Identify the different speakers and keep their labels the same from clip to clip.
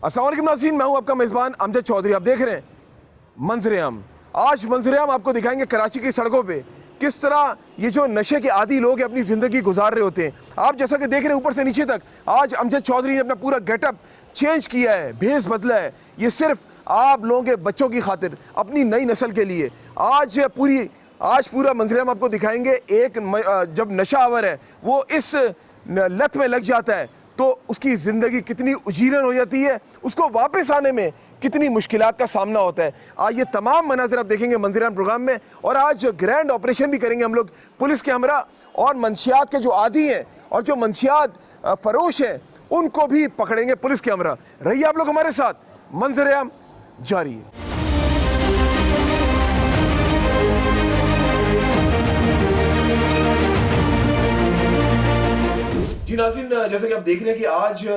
Speaker 1: अस्सलाम वालेकुम नाज़रीन, मैं हूं आपका मेज़बान अमजद चौधरी। आप देख रहे हैं मंजर-ए-आम। आज मंजर-ए-आम आपको दिखाएंगे कराची की सड़कों पे किस तरह ये जो नशे के आदी लोग अपनी ज़िंदगी गुजार रहे होते हैं। आप जैसा कि देख रहे हैं ऊपर से नीचे तक, आज अमजद चौधरी ने अपना पूरा गेटअप चेंज किया है, भेस बदला है। ये सिर्फ आप लोगों के बच्चों की खातिर, अपनी नई नस्ल के लिए। आज पूरा मंजर-ए-आम आपको दिखाएंगे। एक जब नशा आवर है वो इस लत में लग जाता है तो उसकी ज़िंदगी कितनी उजीरन हो जाती है, उसको वापस आने में कितनी मुश्किलात का सामना होता है। आज ये तमाम मनाज़िर आप देखेंगे मंजर-ए-आम प्रोग्राम में। और आज ग्रैंड ऑपरेशन भी करेंगे हम लोग। पुलिस के हमरा और मंशियात के जो आदी हैं और जो मंशियात फरोश हैं उनको भी पकड़ेंगे पुलिस के हमरा। रहिए आप लोग हमारे साथ, मंजर-ए-आम जारी है। जी नाज़रीन, जैसे कि आप देख रहे हैं कि आज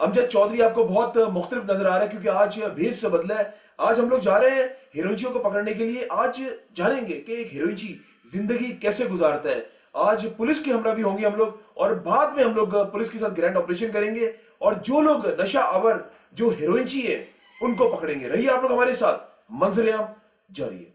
Speaker 1: अमजद चौधरी आपको बहुत मुख्तलिफ नजर आ रहा है क्योंकि आज भेस से बदला है। आज हम लोग जा रहे हैं हीरोइनचियों को पकड़ने के लिए। आज जानेंगे कि एक हीरोइनची जिंदगी कैसे गुजारता है। आज पुलिस के हमरा भी होंगे हम लोग और बाद में हम लोग पुलिस के साथ ग्रैंड ऑपरेशन करेंगे और जो लोग नशा आवर जो हीरोइनची है उनको पकड़ेंगे। रहिए आप लोग हमारे साथ, मंजर-ए-आम जारी है।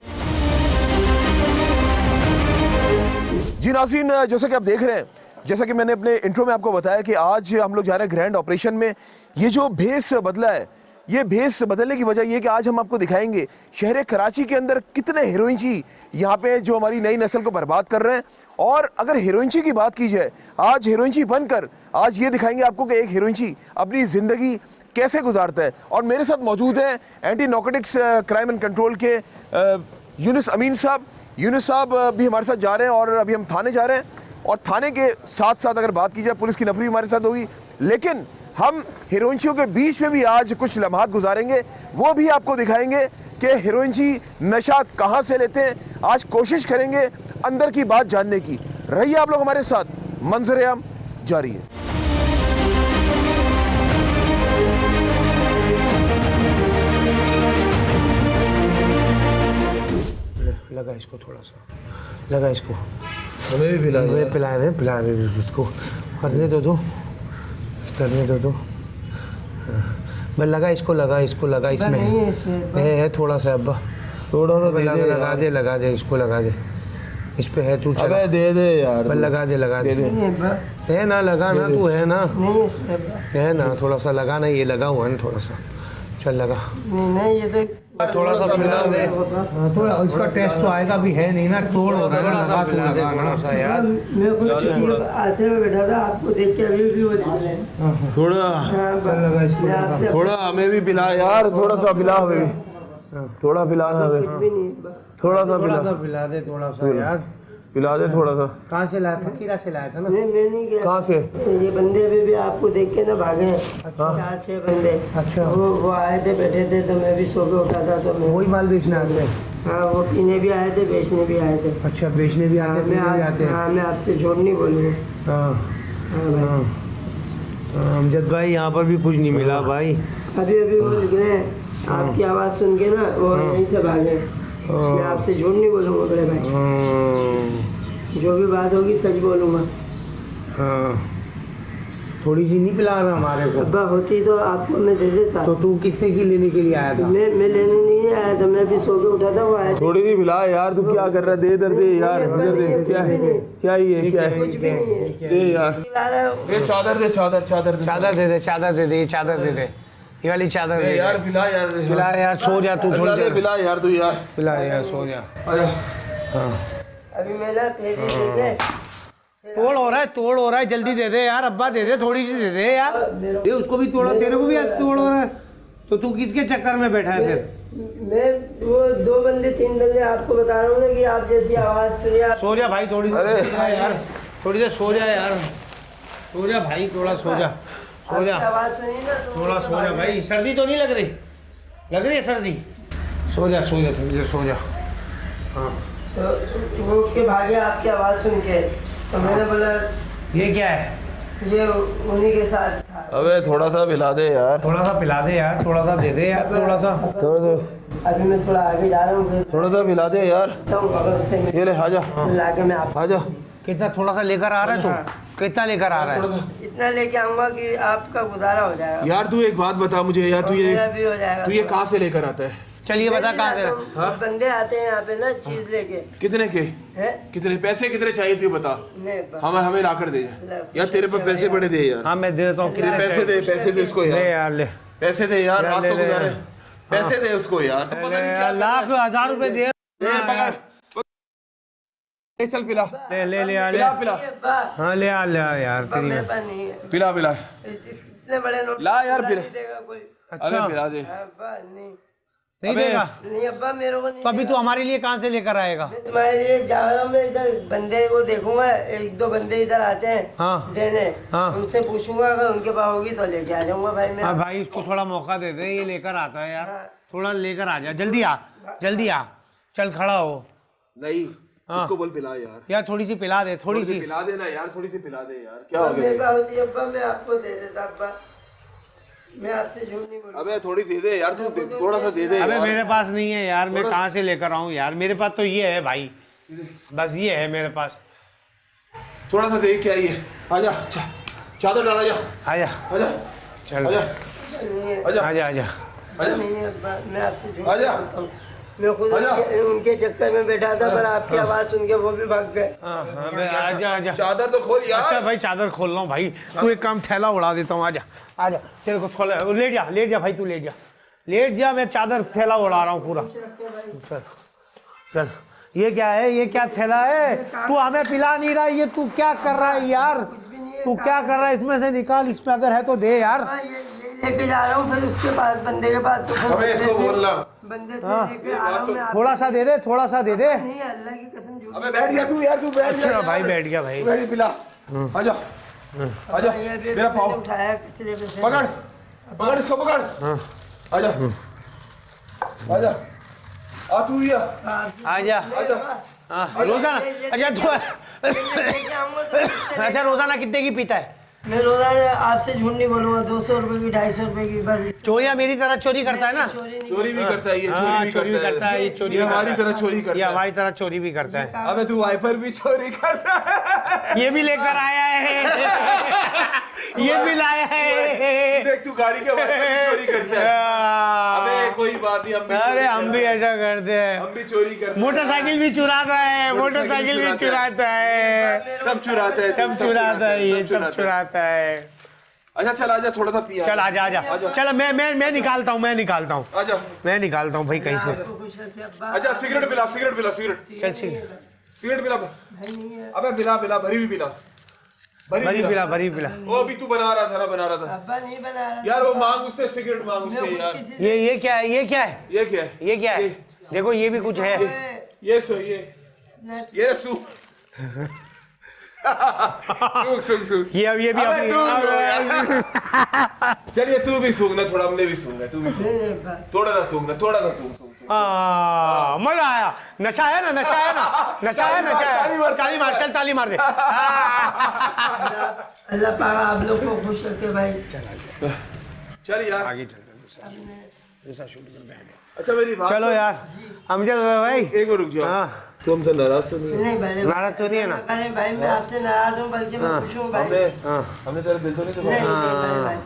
Speaker 1: जी नाज़रीन, जैसा कि आप देख रहे हैं, जैसा कि मैंने अपने इंट्रो में आपको बताया कि आज हम लोग जा रहे हैं ग्रैंड ऑपरेशन में। ये जो भेस बदला है, ये भेस बदलने की वजह ये कि आज हम आपको दिखाएंगे शहर कराची के अंदर कितने हीरोइनची यहाँ पे जो हमारी नई नस्ल को बर्बाद कर रहे हैं। और अगर हीरोइनची की बात की जाए, आज हीरोइनची बनकर आज ये दिखाएंगे आपको कि एक हीरोइनची अपनी ज़िंदगी कैसे गुजारता है। और मेरे साथ मौजूद हैं anti narcotics crime and control के यूनुस अमीन साहब। यूनुस साहब भी हमारे साथ जा रहे हैं और अभी हम थाने जा रहे हैं। और थाने के साथ साथ अगर बात की जाए पुलिस की नफरी हमारे साथ होगी, लेकिन हम हीरोइनचियों के बीच में भी आज कुछ लम्हात गुजारेंगे, वो भी आपको दिखाएंगे कि हीरोइनची नशा कहाँ से लेते हैं। आज कोशिश करेंगे अंदर की बात जानने की। रहिए आप लोग हमारे साथ, मंजर-ए-आम जारी है।
Speaker 2: लगा इसको, थोड़ा सा लगा इसको,
Speaker 3: हमें भी
Speaker 2: पिला रहे इसको, करने दो मैं लगा इसको इसमें है थोड़ा सा। अब्बा
Speaker 3: थोड़ा सा
Speaker 2: लगा दे इसको, लगा दे इस पे है। तू
Speaker 3: अबे दे यार,
Speaker 2: लगा दे है ना, लगा ना, तू है ना, थोड़ा सा लगा ना, ये लगा हुआ है ना थोड़ा सा, चल लगा।
Speaker 4: नहीं ये तो
Speaker 2: थोड़ा सा पिला दे,
Speaker 4: थोड़ा इसका टेस्ट तो आएगा भी है नहीं ना, तोड़ हो रहा है ना,
Speaker 2: थोड़ा सा यार।
Speaker 4: मैं खुद किसी आश्रय में बैठा था, आपको देख के अभी भी वो
Speaker 3: थोड़ा हमें भी पिला यार, थोड़ा सा पिला हमें भी, थोड़ा पिला ना हमें, थोड़ा सा
Speaker 2: पिला दे, थोड़ा सा यार
Speaker 3: पिला दे थोड़ा सा।
Speaker 2: कहाँ से लाया था? किरा से लाया था ना?
Speaker 4: मैं नहीं गया।
Speaker 3: कहाँ से?
Speaker 4: ये बंदे अभी भी आपको देख के ना भागे। 4-6 बंदे।
Speaker 2: अच्छा।
Speaker 4: वो आए थे, बैठे थे, तो मैं भी सो के उठा था, तो मैं
Speaker 2: वही माल बेचने आते हैं?
Speaker 4: हाँ, वो पीने भी आए थे, बेचने भी आए थे।
Speaker 2: अच्छा, बेचने भी आते हैं?
Speaker 4: हाँ, मैं आपसे झूठ नहीं बोलूँगा।
Speaker 2: हाँ अमजद भाई, यहाँ पर भी कुछ नहीं मिला भाई।
Speaker 4: अभी वो लिख रहे हैं, आपकी आवाज़ सुन के ना वो यहीं से भागे। मैं आपसे झूठ नहीं बोलूँगा बड़े भाई, जो भी बात होगी सच बोलूँगा।
Speaker 2: थोड़ी सी नहीं पिला रहा हमारे को?
Speaker 4: अब्बा होती तो आपको मैं दे देता।
Speaker 2: तो तू कितने की लेने के लिए आया था?
Speaker 4: मैं लेने नहीं आया था, मैं भी सो के उठा था, वो आया था।
Speaker 3: थोड़ी सी पिला यार, तू क्या कर रहा है? दे इधर दे यार, इधर दे। क्या है क्या ये क्या है? दे यार, ये चादर दे, चादर
Speaker 2: दे दे, ये वाली चादर दे
Speaker 3: यार, पिला
Speaker 2: यार, सो जा तू थोड़ी देर,
Speaker 3: पिला यार, तू यार
Speaker 2: पिला यार, सो जा।
Speaker 4: अभी मेरा
Speaker 2: तोड़ हो रहा है, जल्दी दे दे यार, अब्बा दे दे, थोड़ी सी दे दे यार, दे उसको भी तोड़ा, तेरे को भी तोड़ हो रहा है, तो तू किसके चक्कर में बैठा है फिर?
Speaker 4: मैं वो 2 बंदे 3 बंदे आपको बता रहा हूँ ना कि आप जैसी आवाज़ सुनिए।
Speaker 2: सो जा भाई, थोड़ी यार, थोड़ी देर सो जा यार, सो जा भाई, थोड़ा सो जा,
Speaker 4: आवाज़ सुनिए ना,
Speaker 2: थोड़ा सो जा भाई। सर्दी तो नहीं लग रही? लग रही है सर्दी? सो जा थोड़ी देर, सो जा। हाँ,
Speaker 4: तो वो के भागे आपकी आवाज़ सुन के, तो मैंने बोला
Speaker 2: ये क्या है?
Speaker 4: ये उन्हीं के साथ था।
Speaker 3: अबे थोड़ा सा पिला दे यार,
Speaker 2: थोड़ा सा पिला दे यार, थोड़ा सा दे दे यार, थोड़ा सा।
Speaker 4: अभी मैं थोड़ा आगे जा रहा हूँ,
Speaker 3: थोड़ा सा पिला दे यार,
Speaker 4: उससे
Speaker 3: ये ले, आजा
Speaker 4: लाके मैं आप
Speaker 3: आजा।
Speaker 2: कितना थोड़ा सा लेकर आ रहा है तू? कितना लेकर आ रहा है?
Speaker 4: इतना लेके आऊंगा कि आपका गुजारा हो जाएगा।
Speaker 3: यार तू एक बात बता मुझे यार, तू
Speaker 4: मेरा भी हो
Speaker 3: ये
Speaker 4: जाएगा।
Speaker 3: तू ये कहाँ से लेकर आता है?
Speaker 2: चलिए बता कहाँ से?
Speaker 3: हाँ?
Speaker 4: बंदे आते हैं यहाँ पे ना चीज लेके।
Speaker 3: कितने के?
Speaker 4: है?
Speaker 3: कितने पैसे कितने चाहिए तू बता,
Speaker 4: नहीं
Speaker 3: हमें हमें ला कर दे यार। तेरे पे पैसे बड़े दे यार।
Speaker 2: हाँ मैं दे देता हूँ।
Speaker 3: कितने पैसे दे, पैसे दे इसको
Speaker 2: ले
Speaker 3: यार,
Speaker 2: यार ले।
Speaker 3: पैसे दे यार, रात
Speaker 2: ले,
Speaker 3: तो
Speaker 2: ले,
Speaker 3: गुजारे।
Speaker 2: ले।
Speaker 3: पैसे दे उसको यार, तू पता नहीं क्या
Speaker 2: लाख 1000 रुपए दे।
Speaker 3: चल पिला,
Speaker 2: ले ले ले आ, ले।
Speaker 3: पिला पिला,
Speaker 2: हाँ ले आ यार तेरी।
Speaker 4: मेरे पास नहीं है।
Speaker 3: पिला पिला,
Speaker 4: इतने बड़े नोट
Speaker 3: ला यार पिला।
Speaker 4: नहीं देगा कोई।
Speaker 3: अबे पिला दे।
Speaker 4: अब्बा नहीं
Speaker 2: नहीं
Speaker 3: अबे,
Speaker 2: देगा
Speaker 4: नहीं अब्बा मेरे को नहीं
Speaker 2: तो अभी तू हमारे लिए कहाँ से लेकर आएगा?
Speaker 4: मैं तुम्हारे लिए जा रहा हूँ। मैं इधर बंदे को देखूंगा, एक दो बंदे इधर आते हैं
Speaker 2: हाँ।
Speaker 4: देने।
Speaker 2: हाँ।
Speaker 4: उनसे पूछूंगा, अगर उनके पास होगी तो लेके आ जाऊंगा भाई मैं।
Speaker 2: हाँ भाई इसको थोड़ा मौका दे दे, ये लेकर आता है यार।
Speaker 4: हाँ।
Speaker 2: थोड़ा लेकर आ जा, जल्दी आ, जल्दी आ। चल खड़ा हो।
Speaker 3: नहीं
Speaker 2: हाँ।
Speaker 3: उसको बोल पिला यार,
Speaker 2: यार थोड़ी सी पिला दे, थोड़ी सी।
Speaker 3: पिला देना यार, थोड़ी सी पिला दे यार। क्या हो
Speaker 4: मेरे
Speaker 3: गया?
Speaker 4: पास होती अब्बा मैं आपको दे देता अब्बा। मैं आपसे झूठ नहीं बोलूंगा।
Speaker 3: अबे थोड़ी दे दे यार, तू थोड़ा सा दे दे
Speaker 2: अबे
Speaker 3: यार।
Speaker 2: मेरे पास नहीं है यार, मैं कहाँ से लेकर आऊँ यार? मेरे पास तो ये है भाई, बस ये है मेरे पास।
Speaker 3: थोड़ा सा दे के आइए। आजा, चादर डाला जा,
Speaker 2: आजा
Speaker 3: आजा
Speaker 2: चल,
Speaker 3: आजा
Speaker 4: नहीं है,
Speaker 3: आजा
Speaker 2: आजा आजा।
Speaker 3: आजा।
Speaker 4: नहीं है अब्बा, मैं आपसे झूठ
Speaker 3: आजा।
Speaker 4: नहीं बोलता हूँ। मैं खुद
Speaker 3: आजा।
Speaker 4: उनके चक्कर में बैठा था, पर आपकी आवाज सुन के वो भी भाग गए।
Speaker 2: हाँ, हाँ, बे, आजा आजा।
Speaker 3: चादर तो खोल
Speaker 2: अच्छा
Speaker 3: यार।
Speaker 2: भाई चादर खोल रहा हूँ भाई, तू एक काम थैला उड़ा देता हूँ। आजा आजा, तेरे को थोड़ा लेट जा भाई, तू लेट जा, मैं चादर थैला उड़ा रहा हूँ पूरा। चल चल, ये क्या है? ये क्या थैला है? तू हमें पिला नहीं रहा, ये तू क्या कर रहा है यार? तू क्या कर रहा है? इसमें से निकाल, इसमें अगर है तो दे यार।
Speaker 4: हाँ, ये लेके जा रहा हूँ, फिर उसके पास बंदे के पास तो फिर
Speaker 3: अबे इसको बोलना।
Speaker 4: बंदे से लेके आ रहा हूँ मैं।
Speaker 2: थोड़ा सा दे दे, थोड़ा सा दे दे।
Speaker 4: नहीं अल्लाह की कसम झूठ
Speaker 3: अबे बैठ जा तू यार, तू बैठ जा।
Speaker 2: अच्छा भाई बैठ गया भाई।
Speaker 3: बैठ पिला। आजा आजा,
Speaker 4: नहीं। ये
Speaker 3: मेरा पाँव
Speaker 4: उठाया कचरे पे से।
Speaker 3: पकड़, पकड़ इसको पकड़। आजा आजा, आ तू या
Speaker 2: आजा।
Speaker 3: आजा।
Speaker 2: हाँ, रोजाना अच्छा तू
Speaker 4: लेके आऊंगा तो
Speaker 2: अच्छा रोजाना कितने की पीता है?
Speaker 4: मैं रोजाना आपसे झूठ नहीं बोलूंगा। 200 रुपए की, 250 रुपए की, बस।
Speaker 2: चोरियां मेरी तरह चोरी करता है ना?
Speaker 3: चोरी भी करता है ये,
Speaker 2: हाँ, चोरी भी करता है ये, चोरी
Speaker 3: ये
Speaker 2: भी
Speaker 3: हमारी
Speaker 2: करता
Speaker 3: तरह चोरी
Speaker 2: ये
Speaker 3: करता है।
Speaker 2: हमारी तरह चोरी भी करता है।
Speaker 3: अबे तू वाइपर भी चोरी करता है।
Speaker 2: ये भी लेकर आया है, ये भी लाया है।
Speaker 3: देख तू गाड़ी के वाइपर भी चोरी करता है। अबे कोई बात नहीं, हम भी
Speaker 2: अरे
Speaker 3: चोरी
Speaker 2: हम भी
Speaker 3: करते हैं।
Speaker 2: ऐसा करते हैं।
Speaker 3: हम भी चोरी करते हैं।
Speaker 2: मोटरसाइकिल भी चुराता है, मोटरसाइकिल भी चुराता है,
Speaker 3: सब चुराता है,
Speaker 2: सब चुराता है, ये सब चुराता है।
Speaker 3: अच्छा चल आजा, थोड़ा सा पिया।
Speaker 2: चल आजा आजा, चल मैं निकालता हूँ, मैं निकालता हूँ भाई कहीं से।
Speaker 4: खुश रखे अब्बा।
Speaker 3: अच्छा सिगरेट पिला, सिगरेट पिला, सिगरेट
Speaker 2: चल
Speaker 3: सिगरेट पिला।
Speaker 4: भाई नहीं है
Speaker 3: अबे पिला पिला, भरी भी पिला,
Speaker 2: भरी पिला, भरी पिला।
Speaker 3: वो अभी तू बना रहा था ना, बना रहा था
Speaker 4: अब्बा, नहीं बना रहा।
Speaker 3: यार। वो मांग उससे, सिगरेट मांग
Speaker 4: मैं
Speaker 3: उससे
Speaker 4: खुद
Speaker 3: यार।
Speaker 4: किसी
Speaker 2: ये क्या है? ये क्या है?
Speaker 3: ये क्या है?
Speaker 2: ये क्या है? देखो ये भी कुछ है।
Speaker 3: ये सो ये सू सूख।
Speaker 2: ये भी
Speaker 3: अबे
Speaker 2: अपनी
Speaker 3: चलिए तू भी सूंघना, थोड़ा हमने भी सूंघना, तू भी सूंघ,
Speaker 4: नहीं अब्बा।
Speaker 3: थोड़ा सा सूंघना, थोड़ा सा सूंघ।
Speaker 2: मजा आया। नशा है ना, नशा है ना, नशा है, नशा है। ताली मार, चल ताली मार दे।
Speaker 4: अल्लाह पाक आप लोग को खुश रखे भाई।
Speaker 3: चल यार
Speaker 2: आगे चल, दूसरा शूट करते हैं।
Speaker 3: अच्छा मेरी बात
Speaker 2: चलो यार अमजद भाई,
Speaker 3: एक मिनट रुक जाओ।
Speaker 2: हाँ
Speaker 3: तुम हमसे नाराज तो नहीं है?
Speaker 4: नहीं भाई,
Speaker 2: नाराज तो नहीं है ना?
Speaker 4: अरे भाई मैं आपसे नाराज हूँ, बल्कि मैं खुश हूँ भाई।
Speaker 3: हमने तेरा दिल तो नहीं
Speaker 4: नहीं
Speaker 3: दुखाया?
Speaker 4: नहीं भाई,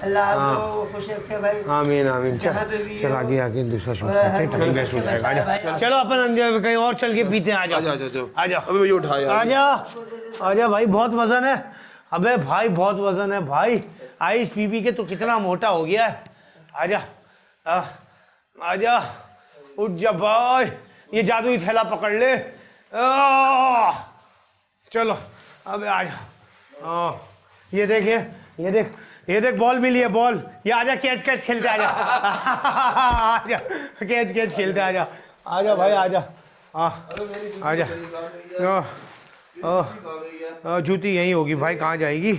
Speaker 4: अल्लाह आप लोगों को खुश रखे भाई।
Speaker 2: आमीन आमीन। चल
Speaker 4: जहाँ पे भी
Speaker 2: चल
Speaker 4: हो।
Speaker 2: आगे आगे दूसरा शूट करते हैं, टाइम वेस्ट हो जाएगा। आजा चलो अपन कहीं और चल के पीते हैं। आ जाओ आ जाओ,
Speaker 3: अबे ये उठा यार।
Speaker 2: आजा भाई, बहुत वजन है। अबे भाई बहुत वजन है भाई, आइस पी पी के तो कितना मोटा हो गया है। आजा आजा, उठ जा भाई, ये जादुई थैला पकड़ ले। चलो अबे आजा। ये देख, ये देख बॉल मिली है, बॉल। ये आजा, कैच खेलते आजा। आजा कैच खेलते आजा। आजा भाई आजा, आजा। जूती यहीं होगी भाई, कहाँ जाएगी?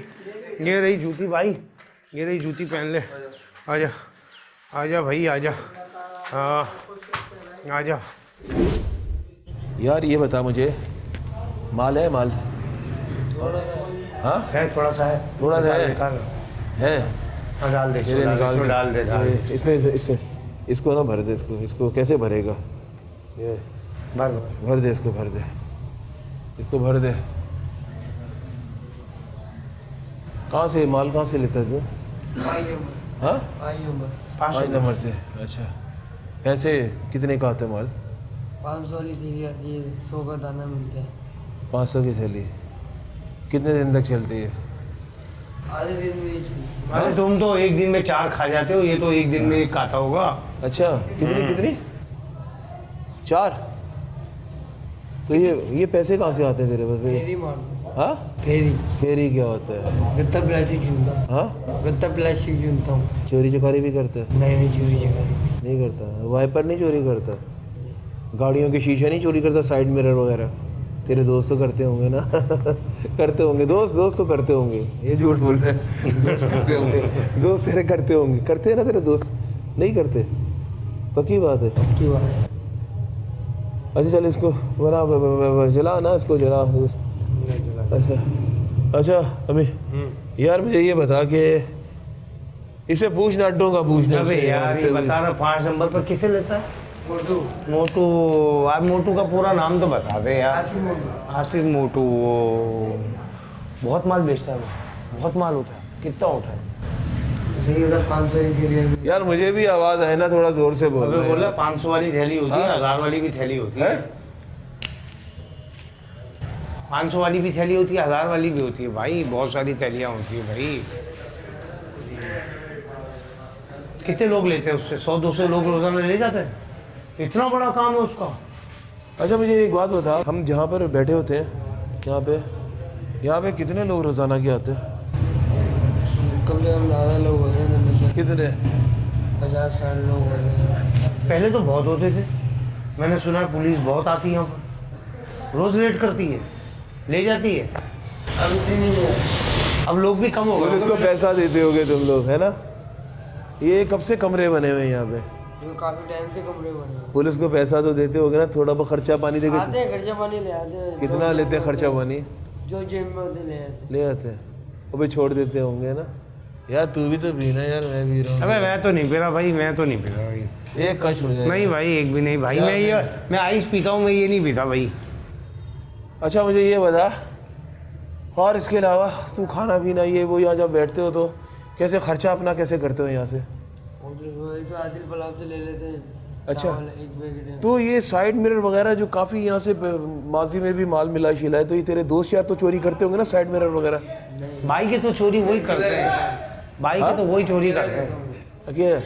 Speaker 2: ये रही जूती भाई, ये रही जूती, पहन ले। आजा आजा भाई आजा, आजा।
Speaker 1: यार ये बता मुझे, माल है? माल हाँ
Speaker 2: है, थोड़ा सा है,
Speaker 1: थोड़ा सा है।
Speaker 2: निकाल,
Speaker 1: है?
Speaker 2: डाल दे,
Speaker 1: चलिए निकाल दे।
Speaker 2: डाल दे।
Speaker 1: इसमें इसको ना भर दे, इसको कैसे भरेगा? ये भर दे, इसको भर दे, इसको भर दे।
Speaker 3: कहाँ से माल कहाँ से लेता है तू? हाँ 5 नंबर से। अच्छा, पैसे कितने का आता है माल?
Speaker 4: 500 वाली थैली आती है, 100 का दाना मिलता है।
Speaker 3: 500 की थैली कितने दिन तक चलती है?
Speaker 4: आधे दिन में ही चलती है।
Speaker 2: अरे तुम तो एक दिन में 4 खा जाते हो, ये तो एक दिन में 1 खाता होगा।
Speaker 3: अच्छा, कितनी 4? तो ये पैसे कहाँ से आते हैं तेरे पास?
Speaker 4: फेरी मार
Speaker 3: हाँ, फेरी क्या होता है?
Speaker 4: गत्ता प्लास्टिक चुनता हूँ।
Speaker 3: हाँ,
Speaker 4: गत्ता प्लास्टिक चुनता हूँ।
Speaker 3: चोरी चकारी भी करता है?
Speaker 4: नहीं चोरी चकारी
Speaker 3: नहीं करता। वाइपर नहीं चोरी करता? गाड़ियों के शीशे नहीं चोरी करता? साइड मिरर वगैरह? तेरे दोस्त तो करते होंगे ना? करते होंगे, दोस्त तो करते होंगे। ये झूठ बोल रहे हैं। दोस्त करते होंगे, दोस्त तेरे करते होंगे। करते हैं ना तेरे दोस्त? नहीं करते? पक्की बात है?
Speaker 4: की बात है।
Speaker 3: अच्छा चल, इसको बना जला ना, इसको जला। अच्छा अभी यार मुझे ये बता कि इसे पूछना अड्डों का पूछना।
Speaker 2: अबे यार ये बता ना, 5 नंबर पर किसे लेता है? मोटू। आप मोटू का पूरा नाम तो बता दे यार। आसिफ मोटू। वो बहुत माल बेचता है, वो बहुत माल होता है। कितना होता है?
Speaker 4: 500 की थैली।
Speaker 3: यार मुझे भी आवाज है ना, थोड़ा जोर से बोल।
Speaker 2: अबे बोला 500 वाली थैली होती है, 1000 वाली भी थैली होती है। 500 वाली भी थैली होती है, 1000 वाली भी होती है भाई। बहुत सारी थैलियाँ होती है भाई। कितने लोग लेते हैं उससे? 100-200 लोग रोजाना ले जाते हैं। इतना बड़ा काम है उसका।
Speaker 3: अच्छा मुझे एक बात बता, हम जहाँ पर बैठे होते हैं यहाँ पे कितने लोग रोजाना के आते हैं?
Speaker 4: कम से कम ज़्यादा लोग होते हैं।
Speaker 3: कितने?
Speaker 4: 50-60 लोग होते हैं।
Speaker 2: पहले तो बहुत होते थे। मैंने सुना है पुलिस बहुत आती है यहाँ पर, रोज रेड करती है, ले जाती है।
Speaker 4: अब इतनी नहीं है।
Speaker 2: अब लोग भी कम हो गए।
Speaker 3: पुलिस को पैसा देते होगे तुम लोग, है ना? ये कब से कमरे बने हुए हैं यहाँ पे?
Speaker 4: तो काफी टाइम से कमरे बने हैं।
Speaker 3: पुलिस को पैसा तो देते होगे ना, थोड़ा बहुत खर्चा पानी देके?
Speaker 4: आते हैं, खर्चा पानी ले आते हैं।
Speaker 3: कितना लेते हैं खर्चा पानी?
Speaker 4: जो जेब में होते ले आते हैं।
Speaker 3: ले आते हैं, वो भी छोड़ देते होंगे ना? यार तू भी तो पीना यार, मैं पी रहा हूँ।
Speaker 2: अबे मैं तो नहीं पी रहा भाई, मैं तो नहीं पी रहा भाई।
Speaker 3: एक कश हो जाए।
Speaker 2: नहीं भाई, एक भी नहीं भाई। मैं आइस पीता हूँ, मैं ये नहीं पीता भाई।
Speaker 3: अच्छा मुझे ये बता, और इसके अलावा तू खाना पीना ये वो यहाँ जब बैठते हो तो कैसे खर्चा अपना कैसे करते हो यहाँ से?
Speaker 4: वही तो आदिल पुलाव से ले लेते हैं।
Speaker 3: अच्छा।
Speaker 4: चावल एक पैकेट है।
Speaker 3: तो ये साइड मिरर वगैरह जो काफ़ी यहाँ से माजी में भी माल मिला शिला है, तो ये तेरे दोस्त यार तो चोरी करते होंगे ना साइड मिरर वगैरह?
Speaker 2: भाई के तो चोरी वही करते हैं, भाई के तो वही चोरी करते हैं।
Speaker 3: अकेला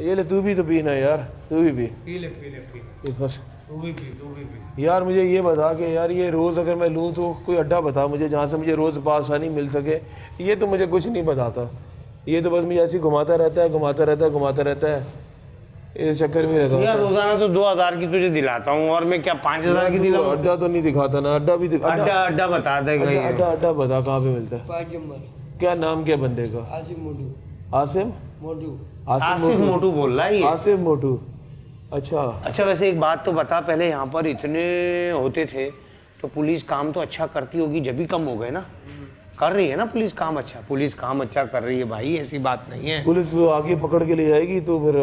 Speaker 3: ये ले, तू भी तो पीना यार, तू भी पी।
Speaker 2: पी ले
Speaker 3: ये बस
Speaker 2: तू भी पी।
Speaker 3: यार मुझे ये बता कि यार ये रोज़ अगर मैं लूँ तो कोई अड्डा बता मुझे जहाँ से मुझे रोज़ आसानी मिल सके। ये तो मुझे कुछ नहीं बताता, ये तो बस मुझे ऐसे ही घुमाता रहता है। इस चक्कर में रहता
Speaker 2: यार रोजाना तो 2000 की तुझे दिलाता हूँ, और मैं क्या 5000 की दिलाऊं?
Speaker 3: अड्डा तो नहीं दिखाता ना? अड्डा भी
Speaker 2: अड्डा बता दे।
Speaker 3: अड्डा बता कहाँ पे मिलता है?
Speaker 4: 5 नंबर।
Speaker 3: क्या नाम क्या बंदे का?
Speaker 4: आसिफ मोटू।
Speaker 3: आसिम
Speaker 4: मोटू।
Speaker 2: आसिफ मोटू बोल रहा है ये।
Speaker 3: आसिफ मोटू। अच्छा
Speaker 2: वैसे एक बात तो बता, पहले यहाँ पर इतने होते थे तो पुलिस काम तो अच्छा करती होगी, जब भी कम हो गए ना? कर रही है ना पुलिस काम अच्छा? पुलिस काम अच्छा कर रही है भाई, ऐसी बात नहीं है।
Speaker 3: पुलिस आगे पकड़ के ले जाएगी तो फिर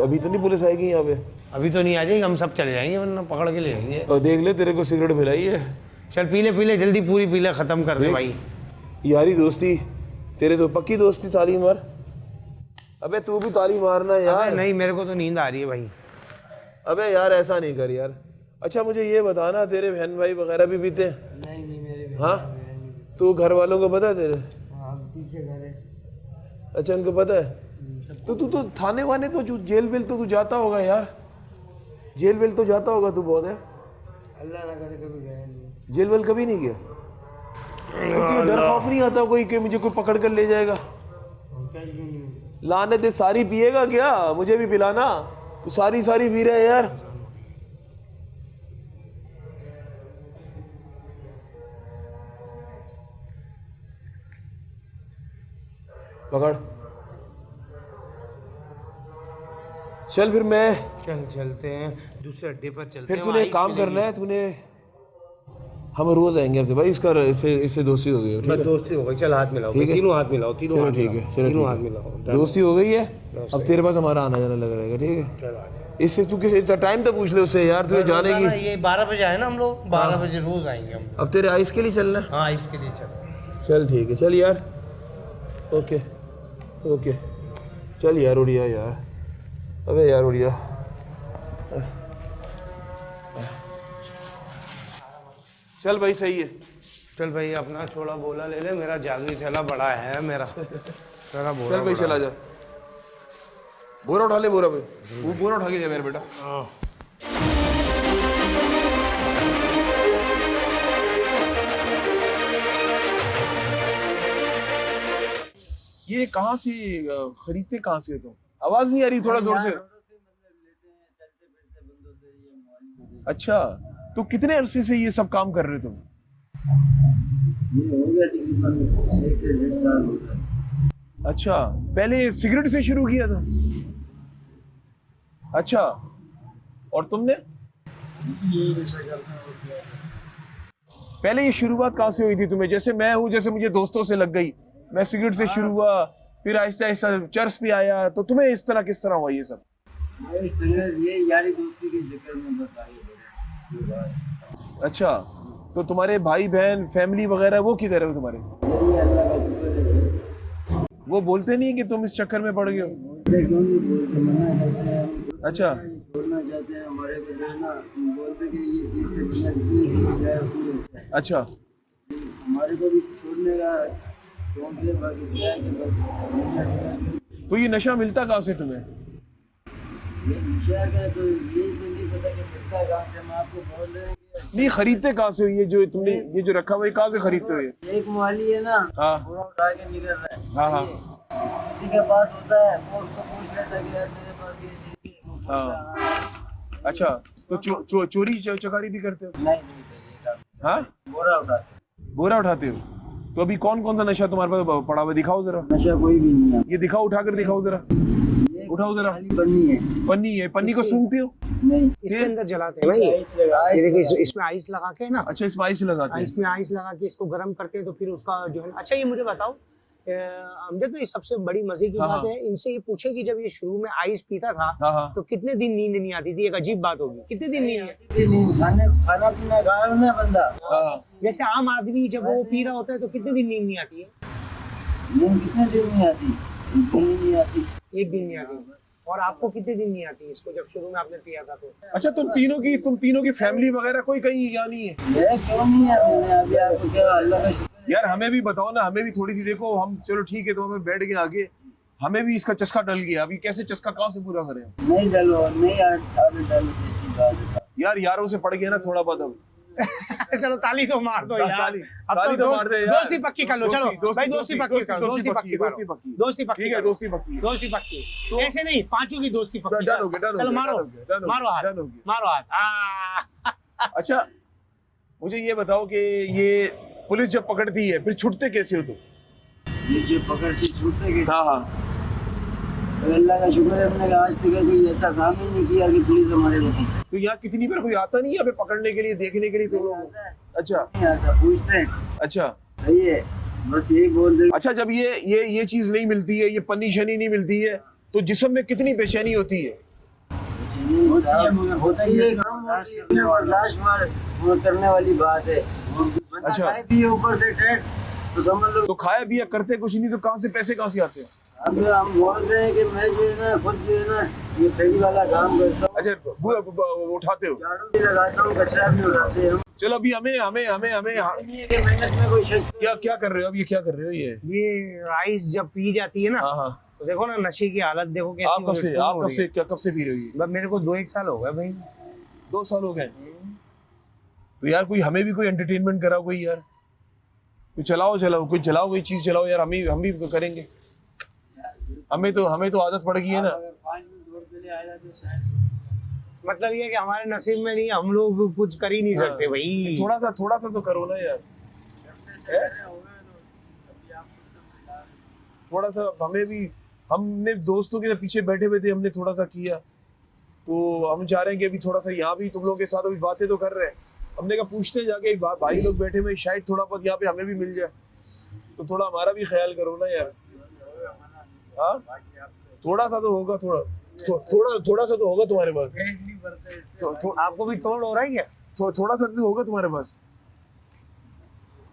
Speaker 3: अभी तो नहीं पुलिस आएगी यहाँ पे?
Speaker 2: अभी तो नहीं आ जाएगी, हम सब चले जाएंगे वरना पकड़ के ले जाएंगे।
Speaker 3: और देख ले तेरे को सिगरेट मिलाई है।
Speaker 2: चल पी ले जल्दी, पूरी पी ले, खत्म कर दे भाई।
Speaker 3: यारी दोस्ती तेरे तो पक्की दोस्ती, ताली मार। अबे तू भी ताली मारना यार।
Speaker 2: नहीं, मेरे को तो नींद आ रही है भाई।
Speaker 3: अबे यार ऐसा नहीं कर यार। अच्छा मुझे ये बताना, तेरे बहन भाई वगैरह भी पीते हैं?
Speaker 4: नहीं मेरे।
Speaker 3: हाँ, तू घर वालों को पता है तेरे?
Speaker 4: हाँ, पीछे घर है।
Speaker 3: अच्छा उनको पता है? तो तू तो थाने वाने तो जेल वेल तो तू जाता होगा यार, जेल वेल तो जाता होगा तू बहुत है?
Speaker 4: अल्लाह ना करे कभी गया नहीं।
Speaker 3: जेल वेल कभी नहीं गया? तो क्यों डर खौफ नहीं आता कोई कि मुझे कोई पकड़ कर ले जाएगा?
Speaker 4: क्यों नहीं?
Speaker 3: लाने दे, सारी पिएगा क्या? मुझे भी पिलाना। तू सारी पी रहा है यार। पकड़, चल फिर मैं
Speaker 2: चलते हैं दूसरे अड्डे पर चलते
Speaker 3: फिर
Speaker 2: हैं।
Speaker 3: तूने एक काम करना है, हम रोज आएंगे अब से भाई। इससे दोस्ती हो गई है, ठीक है?
Speaker 2: दोस्ती हो गई, चल हाथ मिलाओ,
Speaker 3: ठीक है?
Speaker 2: तीनों हाथ मिलाओ,
Speaker 3: चलो ठीक है, चलो
Speaker 2: तीनों हाथ
Speaker 3: ठीक
Speaker 2: मिलाओ।
Speaker 3: है। दोस्ती हो गई है, अब तेरे पास हमारा आना जाना लगा रहेगा, ठीक है?
Speaker 2: चल
Speaker 3: इससे तू किसी टाइम तो पूछ ले उससे यार, तुझे जाने की।
Speaker 2: ये 12 बजे आए ना हम लोग, 12 बजे रोज आएंगे हम।
Speaker 3: अब तेरे आइस के लिए चलना है?
Speaker 2: हाँ, इसके लिए चल।
Speaker 3: चल ठीक है, चल यार ओके ओके चल यार उड़िया यार, अबे यार उड़िया। चल भाई सही है।
Speaker 2: चल भाई अपना छोला बोला ले ले, मेरा जादुई थैला बड़ा है मेरा बोरा
Speaker 3: चल भाई चला जा, बोरा उठा ले, बोरा पे वो बोरा उठा के जा मेरा बेटा।
Speaker 2: हाँ।
Speaker 3: ये कहाँ से खरीदते कहाँ से तुम? आवाज नहीं आ रही, थोड़ा जोर से। अच्छा, तो कितने अरसे से ये सब काम कर रहे हो तुम? अच्छा, पहले सिगरेट से शुरू किया था? अच्छा, और तुमने? पहले ये शुरुआत कहाँ से हुई थी तुम्हें? जैसे मैं हूँ, जैसे मुझे दोस्तों से लग गई, मैं सिगरेट से शुरू हुआ, फिर आहिस्ता आहिस्ता चर्च पे आया, तो तुम्हें इस तरह किस तरह हुआ ये सब?
Speaker 4: ये यारी दोस्ती के जिक्र में बताइए।
Speaker 3: अच्छा, तो तुम्हारे भाई बहन फैमिली वगैरह वो किधर है तुम्हारे? वो बोलते नहीं कि तुम इस चक्कर में पड़ गए हो? अच्छा,
Speaker 4: छोड़ना चाहते हैं हमारे को जो है ना, बोलते कि ये चीज़ से बिजनेस है।
Speaker 3: अच्छा,
Speaker 4: हमारे को भी छोड़ने का शौक है, बाकी क्या है कि बस
Speaker 3: तो ये नशा मिलता कहाँ से तुम्हें?
Speaker 4: ये नशा का तो ये तो नहीं पता कि मिलता कहाँ से। हम आपको बोल रहे हैं कि
Speaker 3: नहीं, खरीदते कहाँ से हो ये जो तुमने ये जो रखा हुआ है, कहाँ से खरीदते हो ये?
Speaker 4: एक माली है ना,
Speaker 3: हाँ
Speaker 4: पूरा उठा के निकल रहा है।
Speaker 3: हाँ हाँ
Speaker 4: किसी के पास होता है वो उसको पूछ लेता है कि यार मेरे पास ये चीज़ है।
Speaker 3: हाँ। अच्छा, तो चोरी चकारी भी करते हो?
Speaker 4: नहीं ये काम
Speaker 3: हाँ,
Speaker 4: बोरा उठाते हैं।
Speaker 3: बोरा उठाते हो? तो अभी कौन कौन सा नशा तुम्हारे पास पड़ा हुआ, दिखाओ जरा।
Speaker 4: नशा कोई भी नहीं है।
Speaker 3: ये दिखाओ, उठाकर दिखाओ जरा, उठाओ जरा।
Speaker 4: खाली बन्नी है।
Speaker 3: पन्नी है, पन्नी को सूंघते हो?
Speaker 4: नहीं,
Speaker 2: इसके अंदर जलाते हैं ना ये देखिए, इसमें आइस लगा के ना,
Speaker 3: अच्छा, इसमें आइस लगाते हैं?
Speaker 2: इसमें आइस लगा के इसको गर्म करते हैं, तो फिर उसका जो है। अच्छा, ये मुझे बताओ अमजद, ये सबसे बड़ी मजे की
Speaker 3: हाँ,
Speaker 2: बात
Speaker 3: हाँ।
Speaker 2: है, इनसे ये पूछे कि जब ये शुरू में आइस पीता था
Speaker 3: हाँ हाँ।
Speaker 2: तो कितने दिन नींद नहीं आती थी? एक अजीब बात होगी, कितने दिन नींद नहीं आती?
Speaker 4: खाना पीना खा रहा ना बंदा,
Speaker 3: हाँ।
Speaker 2: जैसे आम आदमी जब वो पी रहा होता है तो कितने दिन नींद नहीं आती है?
Speaker 4: नींद कितने दिन नहीं आती? एक दिन नहीं आती।
Speaker 2: एक दिन नहीं आती। और आपको कितने दिन नहीं आती इसको, जब शुरू में आपने पिया था तो?
Speaker 3: अच्छा, तुम तीनों की फैमिली वगैरह कोई कहीं यहाँ नहीं है?
Speaker 4: ये क्यों नहीं है? मैंने अभी आपको क्या, अल्लाह का शुक्र है।
Speaker 3: यार हमें भी बताओ ना, हमें भी थोड़ी सी देखो। हम चलो ठीक है, तो हमें बैठ गए आगे, हमें भी इसका चस्का डल गया। अभी कैसे चस्का कहाँ से पूरा करें?
Speaker 4: नहीं डलो, नहीं डालो।
Speaker 3: यार यारों से पड़ गया ना थोड़ा बहुत अब।
Speaker 2: चलो ताली तो मार दो यार। अब
Speaker 3: ताली तो मार दे यार।
Speaker 2: दोस्ती पक्की कर लो, चलो भाई, दोस्ती पक्की करो, दोस्ती पक्की करो, दोस्ती पक्की
Speaker 3: ठीक है,
Speaker 2: करो,
Speaker 3: दोस्ती पक्की।
Speaker 2: दोस्ती पक्की। ऐसे नहीं, पांचों की दोस्ती पक्की।
Speaker 3: डन हो गया, डन हो
Speaker 2: चलो
Speaker 3: गया,
Speaker 2: मारो,
Speaker 3: डन हो गया,
Speaker 2: मारो हाथ,
Speaker 3: डन हो गया।
Speaker 2: मारो हाथ।
Speaker 3: अच्छा, मुझे ये बताओ कि ये पुलिस जब पकड़ती है फिर छुटते कैसे हो तुम?
Speaker 4: ये जो पकड़ती छूटते गए।
Speaker 3: हाँ हाँ।
Speaker 4: अल्लाह का शुक्र है, हमने आज तक कोई ऐसा काम ही नहीं किया कि पुलिस हमारे को।
Speaker 3: तो यहाँ कितनी बार कोई आता नहीं है हमें पकड़ने के लिए, देखने के लिए तुम लोगों को? अच्छा
Speaker 4: नहीं आता, पूछते हैं।
Speaker 3: अच्छा
Speaker 4: सही है, बस यही बोल दे।
Speaker 3: अच्छा, जब ये चीज नहीं मिलती है, ये पन्नी शनी नहीं मिलती है, तो जिस्म में कितनी बेचैनी होती है?
Speaker 4: होती है, वो करने वाली बात है।
Speaker 3: अच्छा।
Speaker 4: खाए पिए ऊपर से टेट, तो समझ लो।
Speaker 3: तो खाया पिया करते कुछ नहीं, तो कहाँ से पैसे कहाँ से आते हैं?
Speaker 4: हम बोलते हैं कि मैं जो है ना, खुद जो है ना, ये फेरी वाला काम करता हूँ।
Speaker 3: अच्छा, उठाते हो?
Speaker 4: झाड़ू भी लगाता हूँ, कचरा भी उठाते हैं।
Speaker 3: चलो अभी हमें
Speaker 4: नहीं है कि मेहनत में कोई शक।
Speaker 3: क्या कर रहे हो? अब ये क्या कर रहे हो?
Speaker 2: ये आइस जब पी जाती है ना,
Speaker 3: हाँ हाँ।
Speaker 2: तो देखो ना नशे की हालत देखो कैसी
Speaker 3: आप कब से पी रहे हो ये?
Speaker 2: बस मेरे को 2-1 साल हो गए भाई।
Speaker 3: 2 साल हो गए? तो यार कोई हमें भी कोई एंटरटेनमेंट कराओ, कोई यार कोई चलाओ कोई चीज चलाओ यार, हम भी करेंगे। हमें तो आदत पड़ गई है ना।
Speaker 2: मतलब ये कि हमारे नसीब में नहीं, हम लोग कुछ कर ही नहीं सकते भाई।
Speaker 3: थोड़ा सा तो करो ना यार। थोड़ा सा हमें भी, हमने दोस्तों के पीछे बैठे हुए थे, हमने थोड़ा सा किया, तो हम चाह रहे हैं कि अभी थोड़ा सा यहाँ भी तुम लोगों के साथ अभी बातें तो कर रहे हैं, हमने कहा पूछते जाके, एक भाई लोग बैठे हुए, शायद थोड़ा बहुत यहाँ पे हमें भी मिल जाए, तो थोड़ा हमारा भी ख्याल करो ना यार। हाँ, थोड़ा सा तो होगा, थोड़ा सा तो होगा तुम्हारे पास।
Speaker 2: आपको भी तोड़ हो रहा है क्या?
Speaker 3: थोड़ा सा तो होगा तुम्हारे पास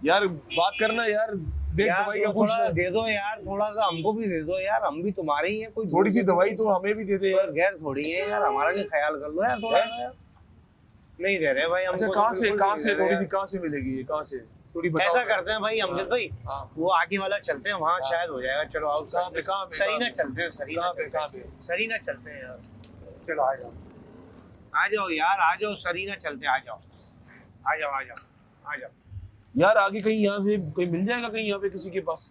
Speaker 3: यार। बात करना यार,
Speaker 1: देख
Speaker 2: यार
Speaker 1: दवाई का
Speaker 2: थोड़ा
Speaker 1: पूछ
Speaker 2: दे दो यार, थोड़ा सा हमको भी दे दो यार, हम भी तुम्हारे ही हैं, कोई
Speaker 1: थोड़ी सी दवाई तो हमें भी दे दे यार।
Speaker 2: गैर थोड़ी है यार, हमारा भी ख्याल कर लो यार थोड़ा सा यार। नहीं दे रहे भाई हमको।
Speaker 1: अच्छा
Speaker 2: तो
Speaker 1: कहाँ से
Speaker 2: बिल्कुल नहीं दे रहे
Speaker 1: थोड़ी सी
Speaker 2: यार।
Speaker 1: कहाँ से मिलेगी ये, कहाँ से थोड़ी बताओ।
Speaker 2: ऐसा करते हैं भाई अमजद भाई,
Speaker 1: हाँ।
Speaker 2: वो आगे वाला चलते हैं, वहाँ शायद हो जाएगा। चलो आओ
Speaker 1: कहाँ पे
Speaker 2: सही ना चलते हैं, सही ना
Speaker 1: कहाँ पे
Speaker 2: चलते
Speaker 1: कहाँ
Speaker 2: हैं,
Speaker 1: पे
Speaker 2: सही ना चलते हैं यार। चलो आ जाओ, आ जाओ यार, आ जाओ, सही ना चलते, आ जाओ आ जाओ आ जाओ आ जाओ।
Speaker 1: यार आगे कहीं यहाँ से कहीं मिल जाएगा कहीं यहाँ पे किसी के पास?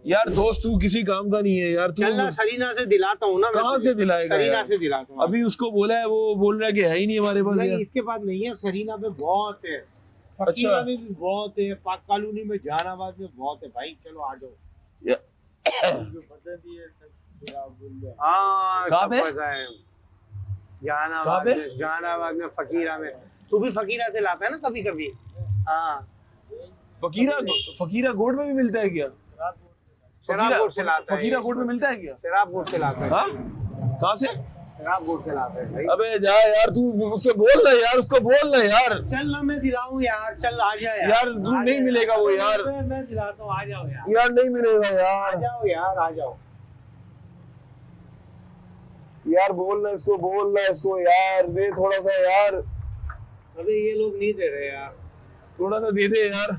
Speaker 1: यार दोस्त तू किसी काम का नहीं है यार, तू
Speaker 2: चलना सरीना से दिलाता हूँ ना मैं
Speaker 1: कहाँ
Speaker 2: तुझे।
Speaker 1: से दिलाएगा
Speaker 2: सरीना
Speaker 1: यार?
Speaker 2: से दिलाता हूँ।
Speaker 1: अभी उसको बोला है, वो बोल रहा है कि है ही नहीं हमारे पास
Speaker 2: नहीं
Speaker 1: यार।
Speaker 2: इसके पास नहीं है, सरीना पे बहुत है, फकीरा में भी बहुत है, पाक कॉलोनी में, जहानाबाद में बहुत है भाई। चलो आ जाओ। हाँ
Speaker 1: कहाँ
Speaker 2: सब
Speaker 1: पे?
Speaker 2: पता है।
Speaker 1: कहाँ
Speaker 2: जहानाबाद
Speaker 1: पे?
Speaker 2: में, जहानाबाद में, फकीरा में। तू भी फकीरा से लाता है ना कभी कभी? हाँ
Speaker 1: फकीरा गोड में भी मिलता है क्या?
Speaker 2: शराब से लाता है।
Speaker 1: फकीरा गोड में मिलता है क्या?
Speaker 2: शराब से लाता है।
Speaker 1: हाँ कहाँ से?
Speaker 2: शराब से लाता है भाई।
Speaker 1: अबे जा यार, तू मुझसे बोल ना यार, उसको बोल ना यार।
Speaker 2: चल ना मैं दिलाऊं यार, चल आ जा यार।
Speaker 1: यार तू
Speaker 2: आ
Speaker 1: नहीं
Speaker 2: जा
Speaker 1: मिलेगा वो यार।
Speaker 2: मैं दिलाता हूँ, आ जाओ यार।
Speaker 1: यार नहीं मिलेगा
Speaker 2: आ
Speaker 1: यार।
Speaker 2: जाओ यार, आ जाओ।
Speaker 1: यार बोलना इसको, बोलना इसको यार, दे थोड़ा सा यार,
Speaker 2: अबे ये लोग नहीं दे रहे यार।
Speaker 1: थोड़ा सा दे दे यार,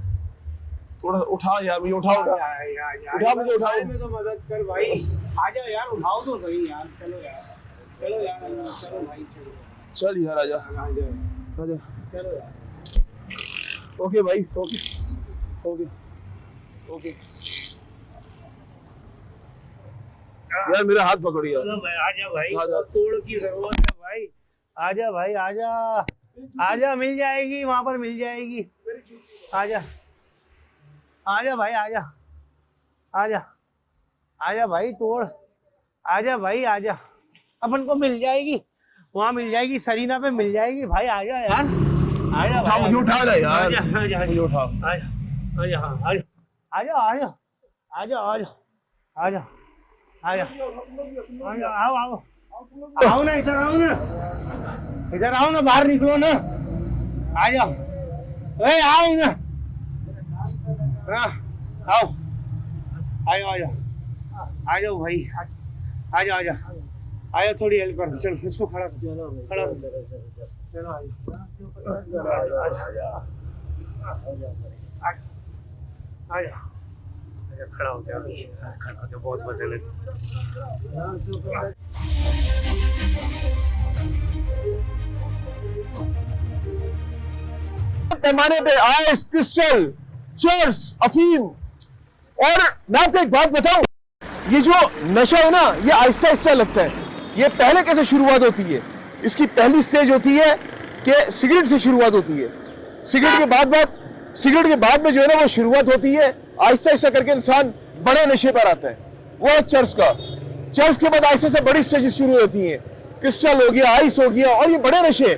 Speaker 1: थोड़ा उठा यार, मुझे उठा उठा उठा, मुझे उठाओ।
Speaker 2: में तो मदद कर भाई। आ जाओ यार, उठाओ तो सही यार। चलो यार, चलो यार, चलो भाई, चलो
Speaker 1: चल यार आजा
Speaker 2: आ जाओ,
Speaker 1: आजा।
Speaker 2: चलो यार।
Speaker 1: ओके भाई, ओके ओके ओके। यार मेरा हाथ पकड़ो यार।
Speaker 2: चलो भाई, आ जा भाई,
Speaker 1: आ जा।
Speaker 2: तोड़ की जरूरत है भाई। आ जा भाई, आ जा, आ जा, मिल जाएगी वहां पर, मिल जाएगी। आ जा, आ जा भाई, आ जा, आ जा, आ जा भाई, तोड़। आ जा भाई, आ जा, अपन को मिल जाएगी वहां, मिल जाएगी सरीना पे, मिल जाएगी भाई। आ जा यार, आ जा
Speaker 1: उठा,
Speaker 2: भाई,
Speaker 1: मुझे उठा रहा यार।
Speaker 2: आ जा, आ जा,
Speaker 1: मुझे उठा।
Speaker 2: आ जा, आ जा, हाँ, आ जा, आ जा, आ जा, आ जा, आ जा, आ जा, आ जा, आ जा, आओ आओ आओ ना, इधर आओ ना, इधर आओ ना, बाहर निकलो ना, आ जाओ, ए आओ ना, हाँ, आओ, आ जाओ, आ जाओ, आ जाओ भाई, आ जाओ, आ जाओ, आ जाओ, थोड़ी हेल्प कर, चलो इसको खड़ा कर, खड़ा कर, चलो आ जाओ, आ जाओ, खड़ा हो गया, खड़ा हो गया, बहुत वजन है।
Speaker 1: पैमाने पे आइस, क्रिस्टल, चर्स, अफीम। और मैं आपको एक बात बताऊं, ये जो नशा है ना, ये आहिस्ता आहिस्ता लगता है। ये पहले कैसे शुरुआत होती है? इसकी पहली स्टेज होती है कि सिगरेट से शुरुआत होती है। सिगरेट के बाद में जो है ना, वो शुरुआत होती है, आहिस्ता आहिस्ता करके इंसान बड़े नशे पर आता है। वो है चर्स का। चर्स के बाद आहिस्ता से बड़ी स्टेजेस शुरू होती हैं, क्रिस्टल हो गया, आइस हो गया, और ये बड़े नशे।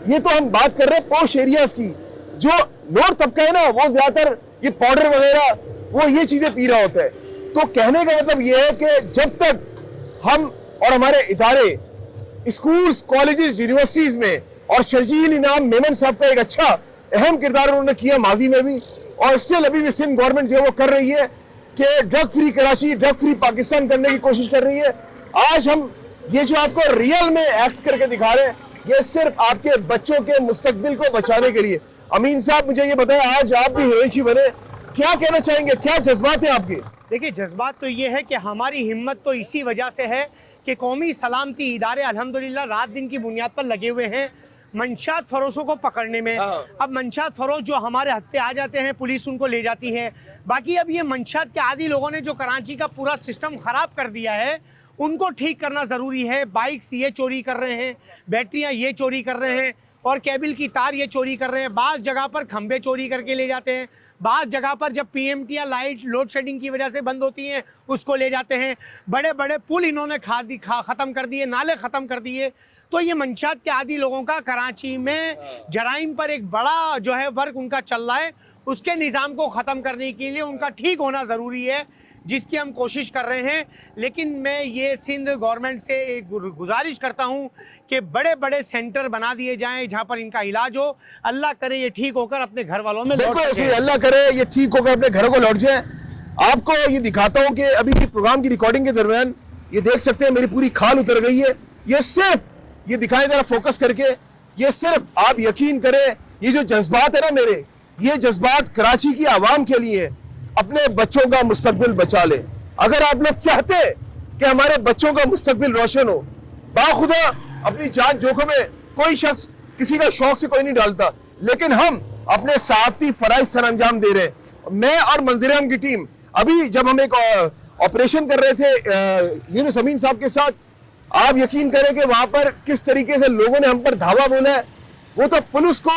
Speaker 1: ये तो हम बात कर रहे हैं पॉश एरियाज की। जो लोअर तबका है ना, वो ज्यादातर ये पाउडर वगैरह, वो ये चीजें पी रहा होता है। तो कहने का मतलब ये है कि जब तक हम और हमारे इदारे, स्कूल्स, कॉलेजेस, यूनिवर्सिटीज में, और शर्जील इनाम मेमन साहब का एक अच्छा अहम किरदार उन्होंने किया माजी में भी, और स्टिल अभी भी सिंध गवर्नमेंट जो है वो कर रही है कि drug free Karachi, drug free Pakistan करने की कोशिश कर रही है। आज हम ये जो आपको रियल में एक्ट करके दिखा रहे हैं, ये सिर्फ आपके बच्चों के मुस्तकबिल को बचाने के लिए। अमीन साहब मुझे ये बताएं, आज आप भी हीरोइन बने, क्या कहना चाहेंगे, क्या जज्बात है आपके?
Speaker 2: देखिए जज्बात तो ये है कि हमारी हिम्मत तो इसी वजह से है कि कौमी सलामती इदारे अल्हम्दुलिल्लाह रात दिन की बुनियाद पर लगे हुए हैं मंशात फरोशों को पकड़ने में। अब मंशात फरोश जो हमारे हत्थे आ जाते हैं, पुलिस उनको ले जाती है। बाकी अब ये मंशात के आदी लोगों ने जो कराची का पूरा सिस्टम ख़राब कर दिया है, उनको ठीक करना ज़रूरी है। बाइक्स ये चोरी कर रहे हैं, बैटरियाँ ये चोरी कर रहे हैं, और केबल की तार ये चोरी कर रहे हैं। बाज़ जगह पर खंभे चोरी करके ले जाते हैं, बाज़ जगह पर जब पीएमटी या लाइट लोड शेडिंग की वजह से बंद होती हैं उसको ले जाते हैं। बड़े बड़े पुल इन्होंने ख़त्म कर दिए, नाले ख़त्म कर दिए। तो ये मंशात के आदी लोगों का कराची में जराइम पर एक बड़ा जो है वर्क उनका चल रहा है। उसके निज़ाम को ख़त्म करने के लिए उनका ठीक होना ज़रूरी है। जिसकी हम कोशिश कर रहे हैं। लेकिन मैं ये सिंध गवर्नमेंट से एक गुजारिश करता हूँ कि बड़े बड़े सेंटर बना दिए जाएं जहाँ पर इनका इलाज हो। अल्लाह करे ये ठीक होकर अपने घर वालों में लौट
Speaker 1: बिल्कुल ऐसे ही,
Speaker 2: सकें।
Speaker 1: अल्लाह करे ये ठीक होकर अपने घरों को लौट जाए। आपको ये दिखाता हूँ कि अभी प्रोग्राम की रिकॉर्डिंग के दरमियान ये देख सकते हैं मेरी पूरी खाल उतर गई है। ये सिर्फ, ये दिखाएं जरा फोकस करके, ये सिर्फ आप यकीन करें, ये जो जज्बात है ना मेरे, ये जज्बात कराची की आवाम के लिए, अपने बच्चों का मुस्तकबिल बचा ले। अगर आप लोग चाहते कि हमारे बच्चों का मुस्तकबिल रोशन हो, बाखुदा अपनी जान जोखिम में, कोई शख्स किसी का शौक से कोई नहीं डालता, लेकिन हम अपने सहाफती फराइज सर अंजाम दे रहे हैं। मैं और मंजर-ए-आम की टीम अभी जब हम एक ऑपरेशन कर रहे थे यूनुस अमीन साहब के साथ, आप यकीन करें कि वहां पर किस तरीके से लोगों ने हम पर धावा बोला है। वो तो पुलिस को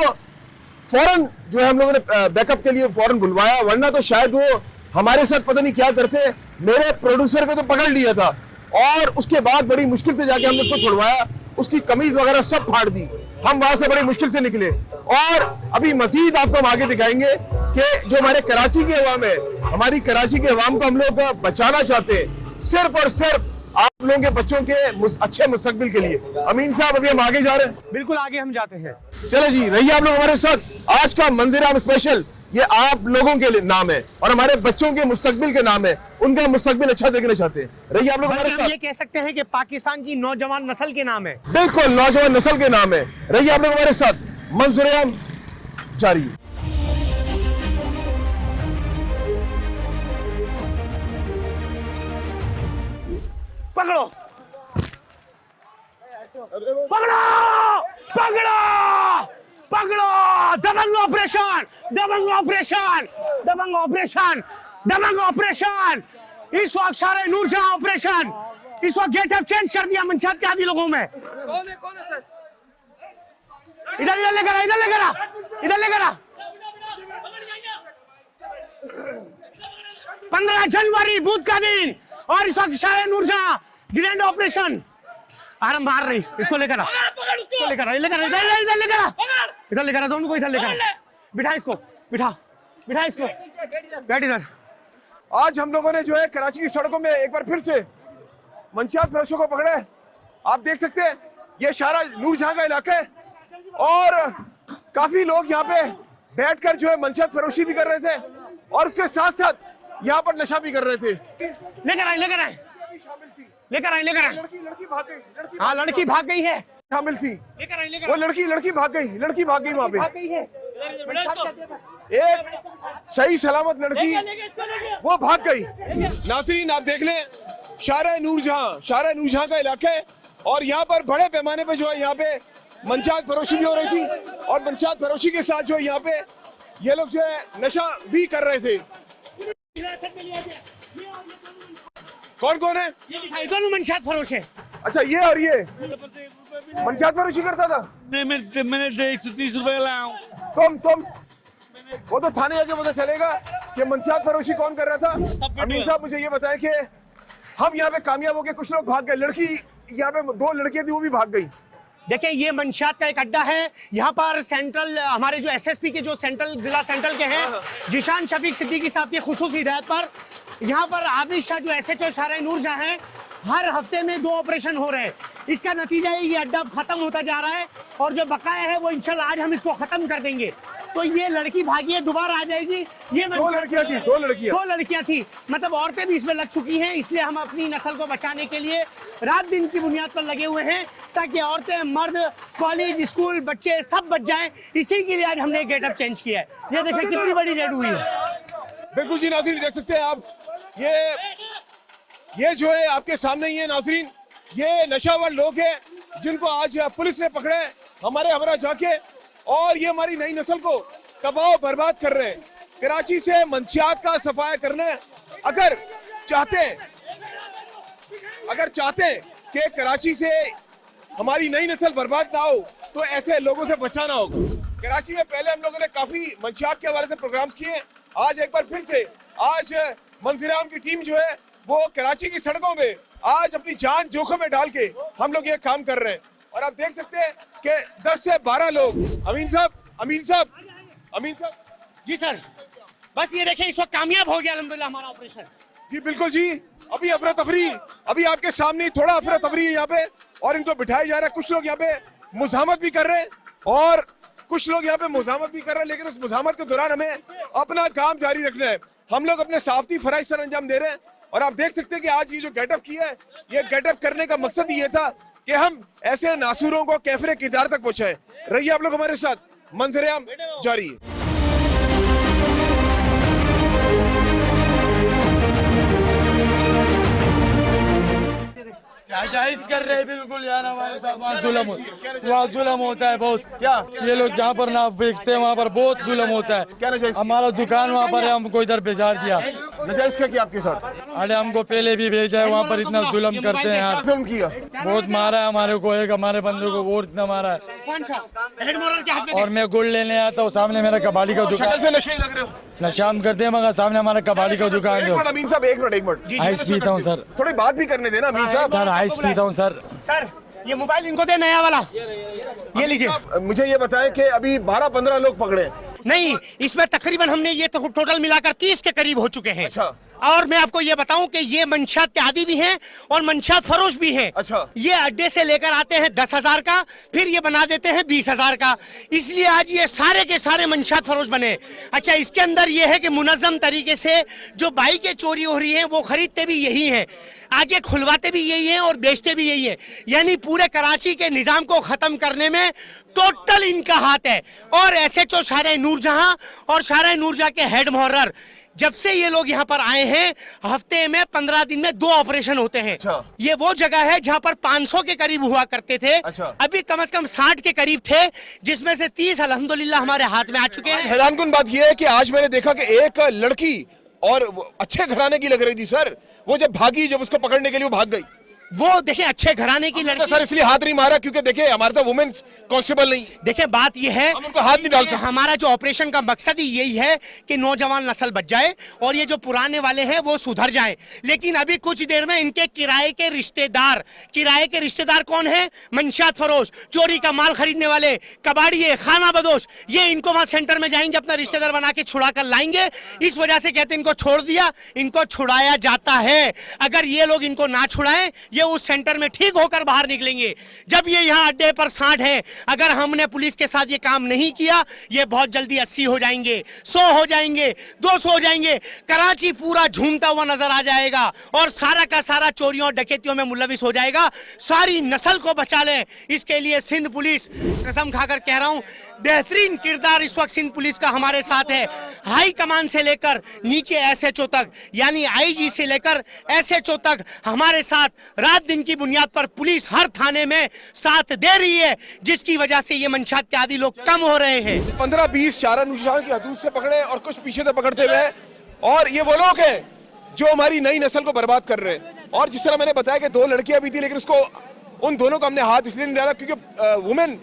Speaker 1: फौरन जो है हम लोगों ने बैकअप के लिए फौरन बुलवाया, वरना तो शायद वो हमारे साथ पता नहीं क्या करते। मेरे प्रोड्यूसर को तो पकड़ लिया था और उसके बाद बड़ी मुश्किल से जाके हमने उसको छुड़वाया, उसकी कमीज वगैरह सब फाड़ दी, हम वहां से बड़ी मुश्किल से निकले। और अभी मजीद आपको हम आगे दिखाएंगे कि जो हमारे कराची की अवाम है, हमारी कराची की अवाम को हम लोग बचाना चाहते हैं सिर्फ और सिर्फ आप लोगों के बच्चों के अच्छे मुस्तकबिल के लिए। अमीन साहब अभी हम आगे जा रहे हैं,
Speaker 2: बिल्कुल आगे हम जाते हैं।
Speaker 1: चलो जी, रहिए आप लोग हमारे साथ। आज का मंजर-ए-आम स्पेशल ये आप लोगों के लिए नाम है और हमारे बच्चों के मुस्तकबिल के नाम है, उनका मुस्तकबिल अच्छा देखना चाहते हैं। रहिए आप लोग हमारे
Speaker 2: हम
Speaker 1: साथ।
Speaker 2: ये कह सकते हैं कि पाकिस्तान की नौजवान नस्ल के नाम है।
Speaker 1: बिल्कुल नौजवान नस्ल के नाम है। रहिए आप लोग हमारे साथ, मंजर-ए-आम जारी है।
Speaker 2: पकड़ो पकड़ो पकड़ो पकड़ो, दबंग ऑपरेशन, दबंग ऑपरेशन, दबंग ऑपरेशन, दबंग ऑपरेशन। इस वक्त सारे नूरजहां ऑपरेशन, इस वक्त गेटअप चेंज कर दिया मंशात के आदि लोगों में।
Speaker 5: कौन है सर?
Speaker 2: इधर इधर लेकर आ, इधर लेकर आ, इधर लेकर आ। 15 जनवरी बुध का दिन और इस वक्त सारे नूरजहां ग्रैंड ऑपरेशन आराम मार रही। इसको लेकर आ, इसको लेकर आ, लेकर इधर इधर लेकर आ, इधर लेकर आ, दोनों को इधर लेकर आ। बिठा इसको, बिठा बिठा इसको, बैठ इधर।
Speaker 1: आज हम लोगों ने जो है कराची की सड़कों में एक बार फिर से मंशियात फरोशों को पकड़ा है। आप देख सकते हैं ये सारा नूरजहां का इलाका है और काफी लोग यहाँ पे बैठकर जो है मंशियात फरोशी भी कर रहे थे और उसके साथ साथ यहाँ पर नशा भी कर रहे थे।
Speaker 2: लेकर आए, लेकर आए, लेकर आए, लेकर आए।
Speaker 1: लड़की भाग गई,
Speaker 2: हाँ लड़की भाग गई है,
Speaker 1: शामिल थी।
Speaker 2: लेकर आए, लेकर
Speaker 1: वो लड़की भाग गई, लड़की भाग गई वहां पे।
Speaker 2: भाग गई है।
Speaker 1: एक सही सलामत लड़की वो भाग गई। नाज़रीन आप देख लें, शारा नूरजहां का इलाका है और यहाँ पर बड़े पैमाने पे जो है यहाँ पे मंशात फरोशी भी हो रही थी और मंशात फरोशी के साथ जो है यहाँ पे ये लोग जो है नशा भी कर रहे थे। कौन कौन है?
Speaker 2: ये दिखाई, दोनों मंशात फरोश है।
Speaker 1: अच्छा ये और ये मंशात फरोशी करता था।
Speaker 5: मैंने 130 रुपए लाया हूँ।
Speaker 1: तुम वो तो थाने जाके पता चलेगा कि मंशियात फरोशी कौन कर रहा था। अमीन साहब मुझे ये बताएं कि हम यहाँ पे कामयाब हो गए, कुछ लोग भाग गए, लड़की यहाँ पे 2 लड़कियां थी वो भी भाग गई।
Speaker 2: देखिए ये मंशियात का एक अड्डा है। यहाँ पर सेंट्रल हमारे जो एसएसपी के जो जिला सेंट्रल के हैं जिशान शफीक सिद्दीकी साहब की खुसूसी हिदायत पर यहाँ पर आबिद शाह जो एसएचओ शारा नूरजहां हैं, हर हफ्ते में 2 ऑपरेशन हो रहे हैं। इसका नतीजा है ये अड्डा खत्म होता जा रहा है और जो बकाया है वो इंशाल्लाह आज हम इसको खत्म कर देंगे। तो ये लड़की भागी है, दोबारा आ जाएगी। ये
Speaker 1: 2 लड़कियां थी,
Speaker 2: मतलब औरतें भी इसमें लग चुकी हैं। इसलिए हम अपनी नस्ल को बचाने के लिए रात दिन की बुनियाद पर लगे हुए हैं ताकि औरतें, मर्द, कॉलेज, स्कूल, बच्चे सब बच जाएं। इसी के लिए आज हमने गेटअप चेंज किया है। ये देखें कितनी बड़ी रेड हुई है।
Speaker 1: बिल्कुल जी नाज़रीन देख सकते हैं आप, ये जो है आपके सामने ही है नाज़रीन, ये नशावर लोग हैं जिनको आज पुलिस ने पकड़ा है हमारे हमरा जाके और ये हमारी नई नस्ल को तबाह बर्बाद कर रहे हैं। कराची से मंशियात का सफाया करना है। अगर चाहते हैं कि कराची से हमारी नई नस्ल बर्बाद ना हो तो ऐसे लोगों से बचाना होगा। कराची में पहले हम लोगों ने काफी मंशियात के हवाले से प्रोग्राम्स किए। आज एक बार फिर से आज मंजर-ए-आम की टीम जो है वो कराची की सड़कों में आज अपनी जान जोखिम में डाल के हम लोग ये काम कर रहे हैं और आप देख सकते हैं कि 10 से 12 लोग। अमीन साहब
Speaker 2: जी सर, बस ये देखिए इस वक्त कामयाब हो गया अल्हम्दुलिल्लाह हमारा ऑपरेशन।
Speaker 1: जी बिल्कुल जी, अभी अफरा तफरी, अभी आपके सामने थोड़ा अफरा तफरी है यहाँ पे, और इनको बिठाया जा रहा है। कुछ लोग यहाँ पे मुजाहमत भी कर रहे हैं और कुछ लोग यहाँ पे मुजाहमत भी कर रहे हैं, लेकिन उस मुजाहमत के दौरान हमें अपना काम जारी रखना है। हम लोग अपने साफती फराइज सर अंजाम दे रहे हैं, और आप देख सकते हैं कि आज ये जो गेटअप किया है, ये गेटअप करने का मकसद ये था कि हम ऐसे नासूरों को कैफरे किरदार तक पहुंचाए। रहिए आप लोग हमारे साथ, मंजर-ए-आम जारी है।
Speaker 5: क्या जायज कर रहे हैं बिल्कुल यार, हमारे साथ वहाँ जुल्म होता है बहुत।
Speaker 1: क्या
Speaker 5: ये लोग जहाँ पर नाव बेचते हैं वहाँ पर बहुत जुल्म होता है।
Speaker 1: क्या नजायज
Speaker 5: हमारा दुकान वहाँ पर है, हमको इधर भेजा दिया।
Speaker 1: नजायज क्या किया आपके साथ?
Speaker 5: अरे हमको पहले भी भेजा है, वहाँ पर इतना जुल्म करते हैं यार,
Speaker 1: जुल्म किया?
Speaker 5: बहुत मारा है हमारे को, एक हमारे बंदे को और इतना मारा है। और मैं गुड़ लेने आता हूँ, सामने मेरा कबाड़ी का दुकान।
Speaker 1: शक्ल से नशे लग रहे हो।
Speaker 5: नशा हम करते हैं मगर सामने हमारा कबाड़ी का दुकान है।
Speaker 1: अमीन साहब एक मिनट।
Speaker 5: आइस पीता हूँ सर,
Speaker 1: थोड़ी बात भी करने देना अमीन साहब।
Speaker 5: सर आइस पीता हूँ सर।
Speaker 2: सर ये मोबाइल इनको दे, नया वाला ये लीजिए।
Speaker 1: मुझे ये बताएं कि अभी 12-15 लोग पकड़े हैं।
Speaker 2: नहीं, इसमें तकरीबन हमने ये तो टोटल मिलाकर 30 के करीब हो चुके हैं।
Speaker 1: अच्छा।
Speaker 2: और मैं आपको ये बताऊं कि ये मंशात के आदी भी हैं और मंशात फरोश भी हैं।
Speaker 1: अच्छा।
Speaker 2: ये अड्डे से लेकर आते हैं 10,000 का, फिर ये बना देते हैं 20,000 का, इसलिए आज ये सारे के सारे मंशात फरोश बने। अच्छा, इसके अंदर ये है कि मुनज़्ज़म तरीके से जो बाइकें चोरी हो रही हैं वो खरीदते भी यही हैं, आगे खुलवाते भी यही हैं और बेचते भी यही हैं। यानी पूरे कराची के निजाम को खत्म करने में टोटल इनका हाथ है। और SHO शाहरे नूरजहां और शाहरे नूरजहां के हेड मुहर्रर, जब से ये लोग यहाँ पर आए हैं, हफ्ते में 15 दिन में 2 ऑपरेशन होते हैं।
Speaker 1: अच्छा।
Speaker 2: ये वो जगह है जहाँ पर 500 के करीब हुआ करते थे।
Speaker 1: अच्छा।
Speaker 2: अभी कम से कम 60 के करीब थे, जिसमें से 30 अल्हम्दुलिल्लाह हमारे हाथ में आ चुके हैं।
Speaker 1: हैरानकुन बात यह है कि आज मैंने देखा कि एक लड़की, और वो अच्छे घराने की लग रही थी सर, वो जब भागी, जब उसको पकड़ने के लिए वो भाग गई।
Speaker 2: वो देखें अच्छे घराने की लड़की।
Speaker 1: सर इसलिए हाथ नहीं मारा क्योंकि देखिए हमारे तो वुमेन्स कांस्टेबल नहीं।
Speaker 2: देखिए बात ये है,
Speaker 1: हम उनको हाथ नहीं डाल सकते।
Speaker 2: हमारा जो ऑपरेशन का मकसद ही यही है कि नौजवान नस्ल बच जाए और ये जो पुराने वाले हैं वो सुधर जाएं। लेकिन अभी कुछ देर में इनके किराए के रिश्तेदार कौन है? मंशात फरोश, चोरी का माल खरीदने वाले, कबाड़िए, खाना बदोश, ये इनको वहां सेंटर में जाएंगे, अपना रिश्तेदार बना के छुड़ा कर लाएंगे। इस वजह से कहते हैं इनको छोड़ दिया, इनको छुड़ाया जाता है। अगर ये लोग इनको ना छुड़ाएं, ये उस सेंटर में ठीक होकर बाहर निकलेंगे। जब ये यहाँ अड्डे पर 60 है, अगर हमने पुलिस के साथ ये काम नहीं किया, ये बहुत जल्दी 80 हो जाएंगे, 100 हो जाएंगे, 200 हो जाएंगे। कराची पूरा झूमता हुआ नजर आ जाएगा और सारा का सारा चोरियों और डकैतियों में मुलविस हो जाएगा। सारी नस्ल को बचा लें, इसके लिए सिंध पुलिस, कसम खाकर कह रहा हूं, बेहतरीन किरदार इस वक्त सिंध पुलिस का हमारे साथ है। हाई कमान से लेकर नीचे SHO तक, यानी IG से लेकर SHO तक हमारे साथ रात दिन की बुनियाद पर पुलिस हर थाने में साथ दे रही है, जिसकी वजह से ये मंशात के आदी लोग कम हो रहे हैं।
Speaker 1: 15-20 शाहरा नूरजहां की हदूद से पकड़े और कुछ पीछे से पकड़ते हुए, और ये वो लोग हैं जो हमारी नई नस्ल को बर्बाद कर रहे हैं। और जिस तरह मैंने बताया कि 2 लड़कियां भी थी, लेकिन उसको, उन दोनों को हमने हाथ इसलिए नहीं डाला क्योंकि वुमेन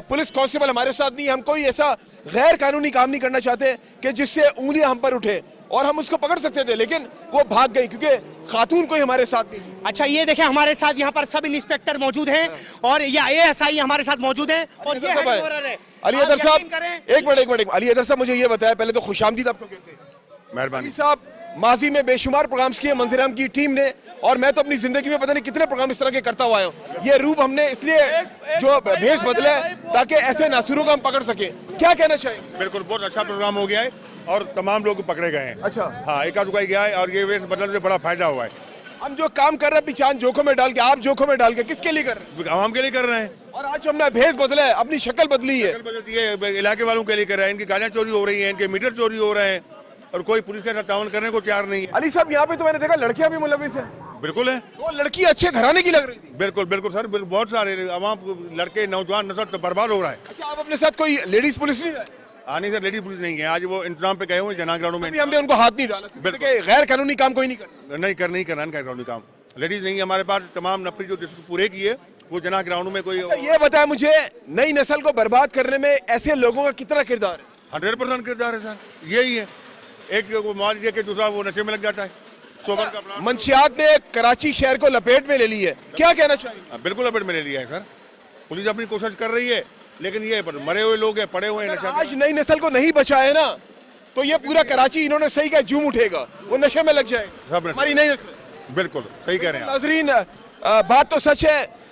Speaker 1: पुलिस कांस्टेबल हमारे साथ नहीं। हम कोई ऐसा गैर कानूनी काम नहीं करना चाहते कि जिससे उंगलियां हम पर उठे, और हम उसको पकड़ सकते थे लेकिन वो भाग गई क्योंकि खातून कोई हमारे साथ नहीं।
Speaker 2: अच्छा, ये देखें हमारे साथ यहाँ पर सब इंस्पेक्टर मौजूद हैं और ये ASI हमारे साथ मौजूद हैं और ये हेड मुहर्रर है
Speaker 1: अली हैदर साहब। एक मिनट अली हैदर साहब, मुझे ये बताया, पहले तो खुशामदीद आपको कहते हैं।
Speaker 6: मेहरबानी
Speaker 1: साहब, माजी में बेशुमार प्रोग्राम्स किए मंजर-ए-आम की टीम ने, और मैं तो अपनी जिंदगी में पता नहीं कितने प्रोग्राम इस तरह के करता हुआ हूँ। ये रूप हमने इसलिए जो भेष बदला है ताकि ऐसे नासुरों को हम पकड़ सके। क्या कहना चाहिए?
Speaker 6: बिल्कुल, बहुत अच्छा प्रोग्राम हो गया है और तमाम लोग पकड़े गए हैं।
Speaker 1: अच्छा।
Speaker 6: हाँ, एक आध गया है और ये वेश बदलने से बड़ा फायदा हुआ है।
Speaker 1: हम जो काम कर रहे हैं पहचान जोखों में डाल के, आप जोखों में डाल के किसके लिए कर रहे हैं?
Speaker 6: आवाम के लिए कर रहे हैं।
Speaker 1: और आज जो हमने भेष बदला है, अपनी शक्ल बदली है,
Speaker 6: ये इलाके वालों के लिए कर रहे हैं। इनकी गाड़ियाँ चोरी हो रही हैं, इनके मीटर चोरी हो रहे हैं और कोई पुलिस के साथ ताउन करने को तैयार नहीं है।
Speaker 1: अली साहब, यहाँ पे तो मैंने देखा लड़कियां भी मुलविस है।
Speaker 6: बिल्कुल है,
Speaker 1: वो लड़की अच्छे घराने की लग रही थी।
Speaker 6: बिल्कुल बिल्कुल सर, बहुत सारे आवाम लड़के, नौजवान नस्ल तो बर्बाद हो रहा है।
Speaker 1: अच्छा, आप अपने साथ कोई लेडीज पुलिस नहीं है?
Speaker 6: आने से लेडीज पुलिस नहीं है, आज वो इंतजाम पे गए हुए जना ग्राउंड में।
Speaker 1: अभी हमने उनको हाथ नहीं डाला क्योंकि गैर कानूनी काम कोई नहीं करना।
Speaker 6: नहीं करना इनका कानूनी काम। लेडीज नहीं है हमारे पास, तमाम नफरी जो जिसको पूरे किए वो जना ग्राउंड में कोई।
Speaker 1: अच्छा, ये बताया मुझे, नई नस्ल को बर्बाद करने में ऐसे लोगों का कितना किरदार है?
Speaker 6: 100% किरदार है सर, यही है। एक को मान लीजिए कि दूसरा वो नशे में लग जाता है। सोबर का प्लान
Speaker 1: मंशियात ने कराची शहर को लपेट में ले ली है, क्या कहना चाहिए?
Speaker 6: बिल्कुल लपेट में ले लिया है सर। पुलिस अपनी कोशिश कर रही है, लेकिन ये मरे हुए लोग हैं, पड़े हुए हैं नशा।
Speaker 1: आज नई नस्ल को नहीं बचाए ना, तो ये पूरा कराची इन्होंने सही कहा जूम उठेगा, वो नशे में लग जाएगा।
Speaker 6: सब नशे-
Speaker 1: हमारी नहीं नस्ल।
Speaker 6: बिल्कुल सही कह रहे हैं आप।
Speaker 1: नाजरीन, बात तो सच है।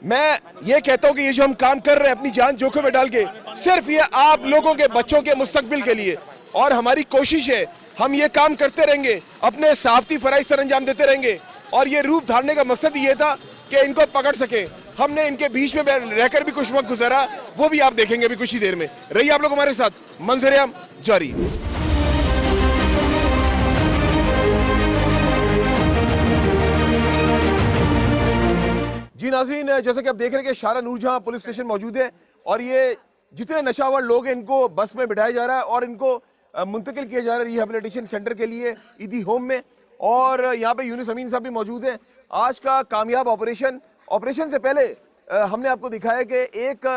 Speaker 1: मैं ये कहता हूँ कि ये जो हम काम कर रहे हैं अपनी जान जोखिम में डाल के, सिर्फ ये आप लोगों के बच्चों के मुस्तकबिल के लिए, और हमारी कोशिश है हम ये काम करते रहेंगे, अपने साफती फराइज सर अंजाम देते रहेंगे। और ये रूप धारने का मकसद ये था कि इनको पकड़ सके। हमने इनके बीच में रहकर भी कुछ वक्त गुजारा, वो भी आप देखेंगे अभी कुछ ही देर में। रहिए आप लोग हमारे साथ, मंजर-ए-आम जारी। जी नाज़रीन, जैसा कि आप देख रहे हैं कि शारा नूरजहां पुलिस स्टेशन मौजूद है, और ये जितने नशावर लोग हैं इनको बस में बिठाया जा रहा है और इनको मुंतकिल किया जा रहा है रिहेबिलिटेशन सेंटर के लिए ईदी होम में। और यहाँ पे यूनुस अमीन साहब भी मौजूद हैं। आज का कामयाब ऑपरेशन से पहले हमने आपको दिखाया कि एक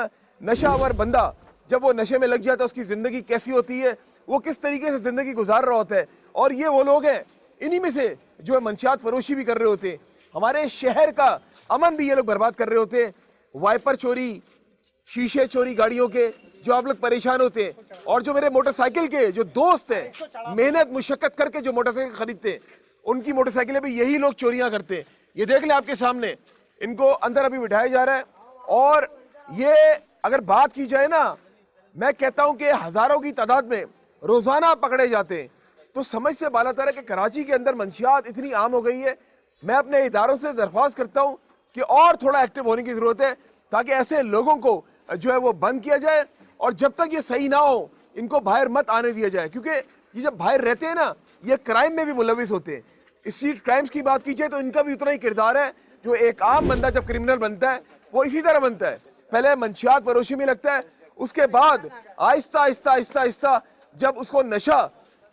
Speaker 1: नशावर बंदा जब वो नशे में लग जाता है उसकी ज़िंदगी कैसी होती है, वो किस तरीके से ज़िंदगी गुजार रहा होता है। और ये वो लोग हैं, इन्हीं में से जो है मंशियात फरोशी भी कर रहे होते हैं। हमारे शहर का अमन भी ये लोग बर्बाद कर रहे होते हैं। वाइपर चोरी, शीशे चोरी गाड़ियों के, जो आप लोग परेशान होते हैं। और जो मेरे मोटरसाइकिल के जो दोस्त हैं, मेहनत मुशक्कत करके जो मोटरसाइकिल खरीदते हैं, उनकी मोटरसाइकिलें भी यही लोग चोरियां करते हैं। ये देख लें आपके सामने, इनको अंदर अभी बिठाया जा रहा है। और ये अगर बात की जाए ना, मैं कहता हूं कि हजारों की तादाद में रोजाना पकड़े जाते हैं। तो समझ से बालातर है कि कराची के अंदर मंशियात इतनी आम हो गई है। मैं अपने इदारों से दरख्वास्त करता हूं कि और थोड़ा एक्टिव होने की जरूरत है, ताकि ऐसे लोगों को जो है वो बंद किया जाए। और जब तक ये सही ना हो, इनको बाहर मत आने दिया जाए, क्योंकि ये जब बाहर रहते हैं ना, ये क्राइम में भी मुलविस होते हैं। स्ट्रीट क्राइम्स की बात की जाए तो इनका भी उतना ही किरदार है। जो एक आम बंदा जब क्रिमिनल बनता है वो इसी तरह बनता है, पहले मंशियात फरोशी में लगता है, उसके बाद आहिस्ता आहिस्ता आहिस्ता आहिस्ता जब उसको नशा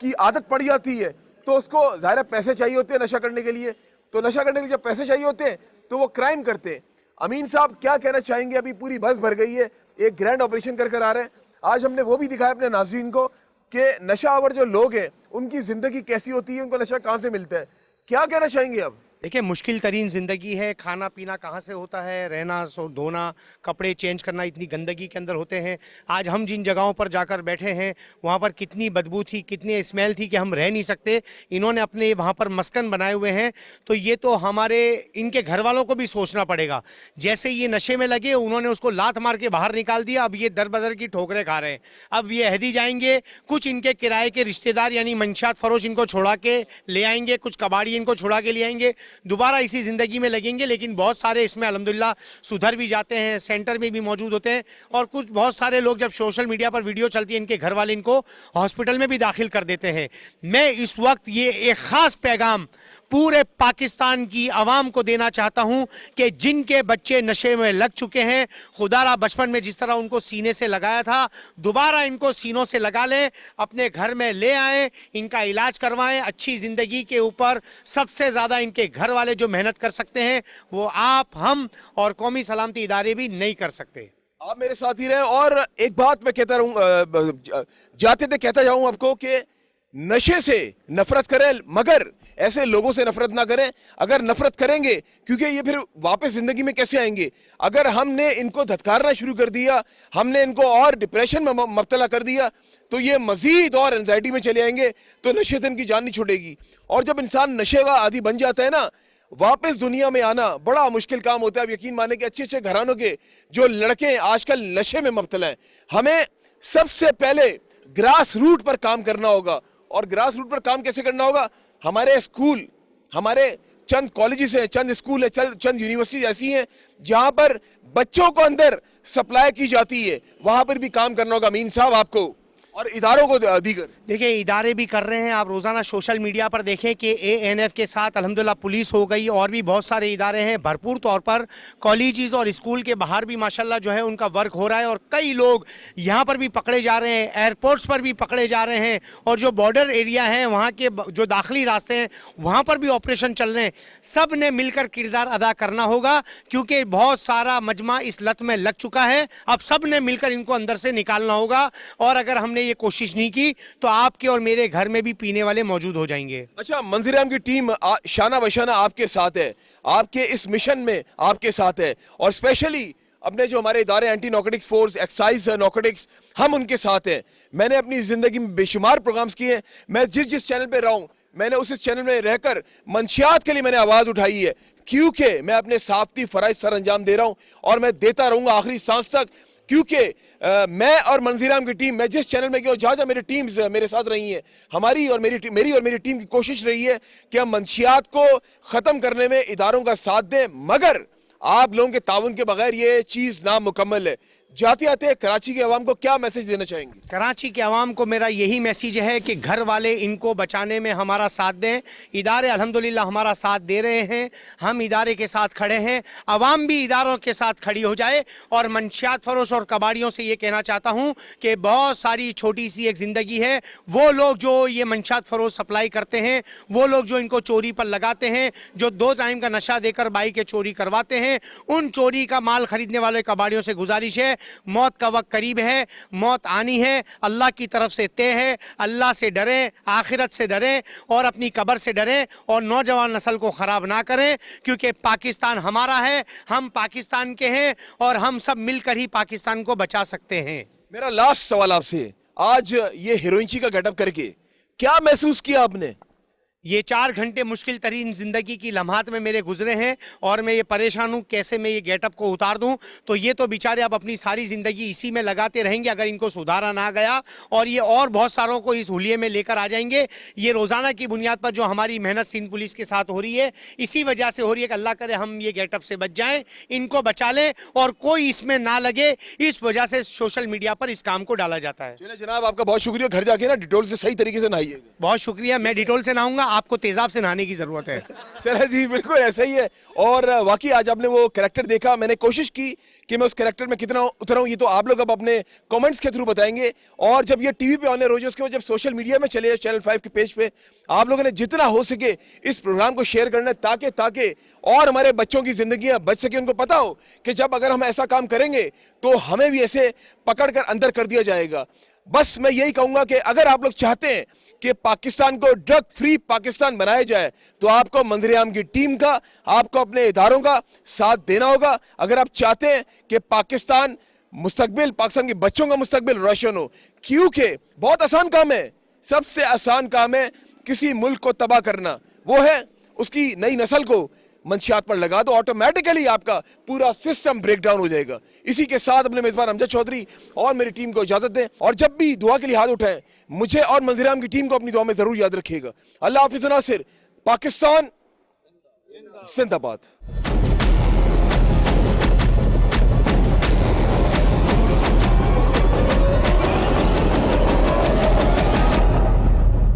Speaker 1: की आदत पड़ जाती है तो उसको ज़ाहिर पैसे चाहिए होते हैं नशा करने के लिए। तो नशा करने के लिए जब पैसे चाहिए होते हैं तो वो क्राइम करते हैं। अमीन साहब क्या कहना चाहेंगे? अभी पूरी बस भर गई है, एक ग्रैंड ऑपरेशन कर आ रहे हैं। आज हमने वो भी दिखाया अपने नाज़रीन को कि नशावर जो लोग हैं उनकी ज़िंदगी कैसी होती है, उनको नशा कहाँ से मिलता है। क्या कहना चाहेंगे अब?
Speaker 2: देखिए, मुश्किल तरीन ज़िंदगी है। खाना पीना कहाँ से होता है, रहना धोना, कपड़े चेंज करना इतनी गंदगी के अंदर होते हैं। आज हम जिन जगहों पर जाकर बैठे हैं वहाँ पर कितनी बदबू थी, कितनी स्मेल थी कि हम रह नहीं सकते। इन्होंने अपने वहाँ पर मस्कन बनाए हुए हैं। तो ये तो हमारे इनके घर वालों को भी सोचना पड़ेगा। जैसे ये नशे में लगे, उन्होंने उसको लात मार के बाहर निकाल दिया, अब ये दर बदर की ठोकरें खा रहे हैं। अब ये अहदी जाएंगे, कुछ इनके किराए के रिश्तेदार यानी मंशियात फरोश इनको छोड़ा के ले आएंगे, कुछ कबाड़ी इनको छुड़ा के ले आएंगे, दोबारा इसी जिंदगी में लगेंगे। लेकिन बहुत सारे इसमें अल्हम्दुलिल्लाह सुधर भी जाते हैं, सेंटर में भी मौजूद होते हैं। और कुछ बहुत सारे लोग जब सोशल मीडिया पर वीडियो चलती है, इनके घर वाले इनको हॉस्पिटल में भी दाखिल कर देते हैं। मैं इस वक्त ये एक खास पैगाम पूरे पाकिस्तान की आवाम को देना चाहता हूं कि जिनके बच्चे नशे में लग चुके हैं, खुदारा बचपन में जिस तरह उनको सीने से लगाया था, दोबारा इनको सीनों से लगा लें, अपने घर में ले आएं, इनका इलाज करवाएं। अच्छी जिंदगी के ऊपर सबसे ज्यादा इनके घर वाले जो मेहनत कर सकते हैं वो आप, हम और कौमी सलामती इदारे भी नहीं कर सकते।
Speaker 1: आप मेरे साथ ही रहे। और एक बात मैं कहता रहूं, जाते थे कहता जाऊं आपको कि नशे से नफरत करें, मगर ऐसे लोगों से नफरत ना करें। अगर नफरत करेंगे, क्योंकि ये फिर वापस जिंदगी में कैसे आएंगे? अगर हमने इनको धत्कारना शुरू कर दिया, हमने इनको और डिप्रेशन में मुब्तला कर दिया, तो ये मजीद और एंजाइटी में चले आएंगे, तो नशे से इनकी जान नहीं छूटेगी। और जब इंसान नशे का आदी बन जाता है ना, वापस दुनिया में आना बड़ा मुश्किल काम होता है। अब यकीन माने कि अच्छे अच्छे घरानों के जो लड़के आजकल नशे में मुब्तला हैं, हमें सबसे पहले ग्रास रूट पर काम करना होगा। और ग्रास रूट पर काम कैसे करना होगा? हमारे स्कूल, हमारे चंद कॉलेजेस हैं, चंद स्कूल है, चंद यूनिवर्सिटीज ऐसी हैं जहां पर बच्चों को अंदर सप्लाई की जाती है, वहां पर भी काम करना होगा अमीन साहब आपको, और इदारों को दीगर।
Speaker 2: देखिए, इदारे भी कर रहे हैं। आप रोज़ाना सोशल मीडिया पर देखें कि ANF के साथ अल्हम्दुलिल्लाह पुलिस हो गई, और भी बहुत सारे इदारे हैं। भरपूर तौर पर कॉलेजेस और स्कूल के बाहर भी माशाल्लाह जो है उनका वर्क हो रहा है। और कई लोग यहाँ पर भी पकड़े जा रहे हैं, एयरपोर्ट्स पर भी पकड़े जा रहे हैं, और जो बॉर्डर एरिया हैं वहाँ के जो दाखिली रास्ते हैं वहाँ पर भी ऑपरेशन चल रहे हैं। सब ने मिलकर किरदार अदा करना होगा, क्योंकि बहुत सारा मजमा इस लत में लग चुका है। अब सब ने मिलकर इनको अंदर से निकालना होगा। और अगर हमने ये कोशिश नहीं की तो आपके और मेरे घर में भी पीने वाले मौजूद हो जाएंगे।
Speaker 1: अच्छा, मंजर-ए-आम की टीम शाना बशाना आपके साथ है, आपके इस मिशन में आपके साथ है। और स्पेशली अपने जो हमारे इदारे anti narcotics force, excise narcotics, हम उनके साथ हैं। मैंने अपनी जिंदगी में बेशुमार प्रोग्राम्स किए हैं। मैं जिस चैनल पे रहा हूं, मैंने उस चैनल में रहकर मंशियात के लिए मैंने आवाज उठाई है, क्योंकि मैं अपने साफ्ती फराइज सर अंजाम दे रहा हूं और मैं देता रहूंगा आखिरी सांस तक। क्योंकि मैं और मंजीराम की टीम, मैं जिस चैनल में गया जहां जहां मेरी टीम्स मेरे साथ रही हैं, मेरी और मेरी टीम की कोशिश रही है कि हम मंशियात को खत्म करने में इदारों का साथ दें, मगर आप लोगों के ताउन के बगैर ये चीज नामुकम्मल है। जाते आते कराची के अवाम को क्या मैसेज देना चाहेंगे?
Speaker 2: कराची के अवाम को मेरा यही मैसेज है कि घर वाले इनको बचाने में हमारा साथ दें। इदारे अल्हम्दुलिल्लाह हमारा साथ दे रहे हैं, हम इदारे के साथ खड़े हैं, अवाम भी इदारों के साथ खड़ी हो जाए। और मंशियात फरोश और कबाड़ियों से ये कहना चाहता हूँ कि बहुत सारी छोटी सी एक ज़िंदगी है। वो लोग जो ये मंशियात फरोश सप्लाई करते हैं, वो लोग जो इनको चोरी पर लगाते हैं, जो 2 टाइम का नशा देकर बाइक चोरी करवाते हैं, उन चोरी का माल खरीदने वाले कबाड़ियों से गुजारिश है, मौत का वक्त करीब है, मौत आनी है, अल्लाह की तरफ से तय है। अल्लाह से डरें, आखिरत से डरें और अपनी कब्र से डरें और नौजवान नस्ल को ख़राब ना करें, क्योंकि पाकिस्तान हमारा है, हम पाकिस्तान के हैं और हम सब मिलकर ही पाकिस्तान को बचा सकते हैं।
Speaker 1: मेरा लास्ट सवाल आपसे, आज ये हीरोइनची का गेटअप करके क्या महसूस किया आपने?
Speaker 2: ये 4 घंटे मुश्किल तरीन ज़िंदगी की लम्हात में मेरे गुजरे हैं और मैं ये परेशान हूँ कैसे मैं ये गेटअप को उतार दूँ। तो ये तो बेचारे अब अपनी सारी ज़िंदगी इसी में लगाते रहेंगे अगर इनको सुधारा ना गया, और ये और बहुत सारों को इस हुलिये में लेकर आ जाएंगे। ये रोज़ाना की बुनियाद पर जो हमारी मेहनत सिंध पुलिस के साथ हो रही है, इसी वजह से हो रही है कि अल्लाह करे हम ये गेटअप से बच जाएँ, इनको बचा लें और कोई इसमें ना लगे। इस वजह से सोशल मीडिया पर इस काम को डाला जाता है।
Speaker 1: चलिए जनाब, आपका बहुत शुक्रिया। घर जाके ना डिटोल से सही तरीके से नहाइएगा।
Speaker 2: बहुत शुक्रिया। मैं डिटोल से नहाऊंगा, आपको तेजाब से नहाने की जरूरत है।
Speaker 1: चले जी, बिल्कुल ऐसा ही है। और वाकई आज आपने वो कैरेक्टर देखा, मैंने कोशिश की कि मैं उस कैरेक्टर में कितना उतरा हूं, ये तो आप लोग अब अपने कमेंट्स के थ्रू बताएंगे। और जब ये टीवी पे आने रोज, उसके बाद जब सोशल मीडिया में चले, चैनल 5 के पेज पे, आप लोगों ने जितना हो सके इस प्रोग्राम को शेयर करना है, ताकि और हमारे बच्चों की जिंदगियां बच सके। उनको पता हो कि जब अगर हम ऐसा काम करेंगे तो हमें भी ऐसे पकड़ कर अंदर कर दिया जाएगा। बस मैं यही कहूंगा कि अगर आप लोग चाहते हैं कि पाकिस्तान को ड्रग फ्री पाकिस्तान बनाया जाए, तो आपको मंजर-ए-आम की टीम का, आपको अपने इदारों का साथ देना होगा। अगर आप चाहते हैं कि पाकिस्तान के बच्चों का मुस्तकबिल रोशन हो, क्योंकि बहुत आसान काम है, सबसे आसान काम है किसी मुल्क को तबाह करना, वो है उसकी नई नस्ल को मंशियात पर लगा दो, ऑटोमेटिकली आपका पूरा सिस्टम ब्रेक डाउन हो जाएगा। इसी के साथ अपने मेजबान अमजद चौधरी और मेरी टीम को इजाजत दें, और जब भी दुआ के लिए हाथ उठाएं, मुझे और मंजर-ए-आम की टीम को अपनी दुआ में जरूर याद रखिएगा। अल्लाह हाफिज़ नासिर। पाकिस्तान जिंदाबाद।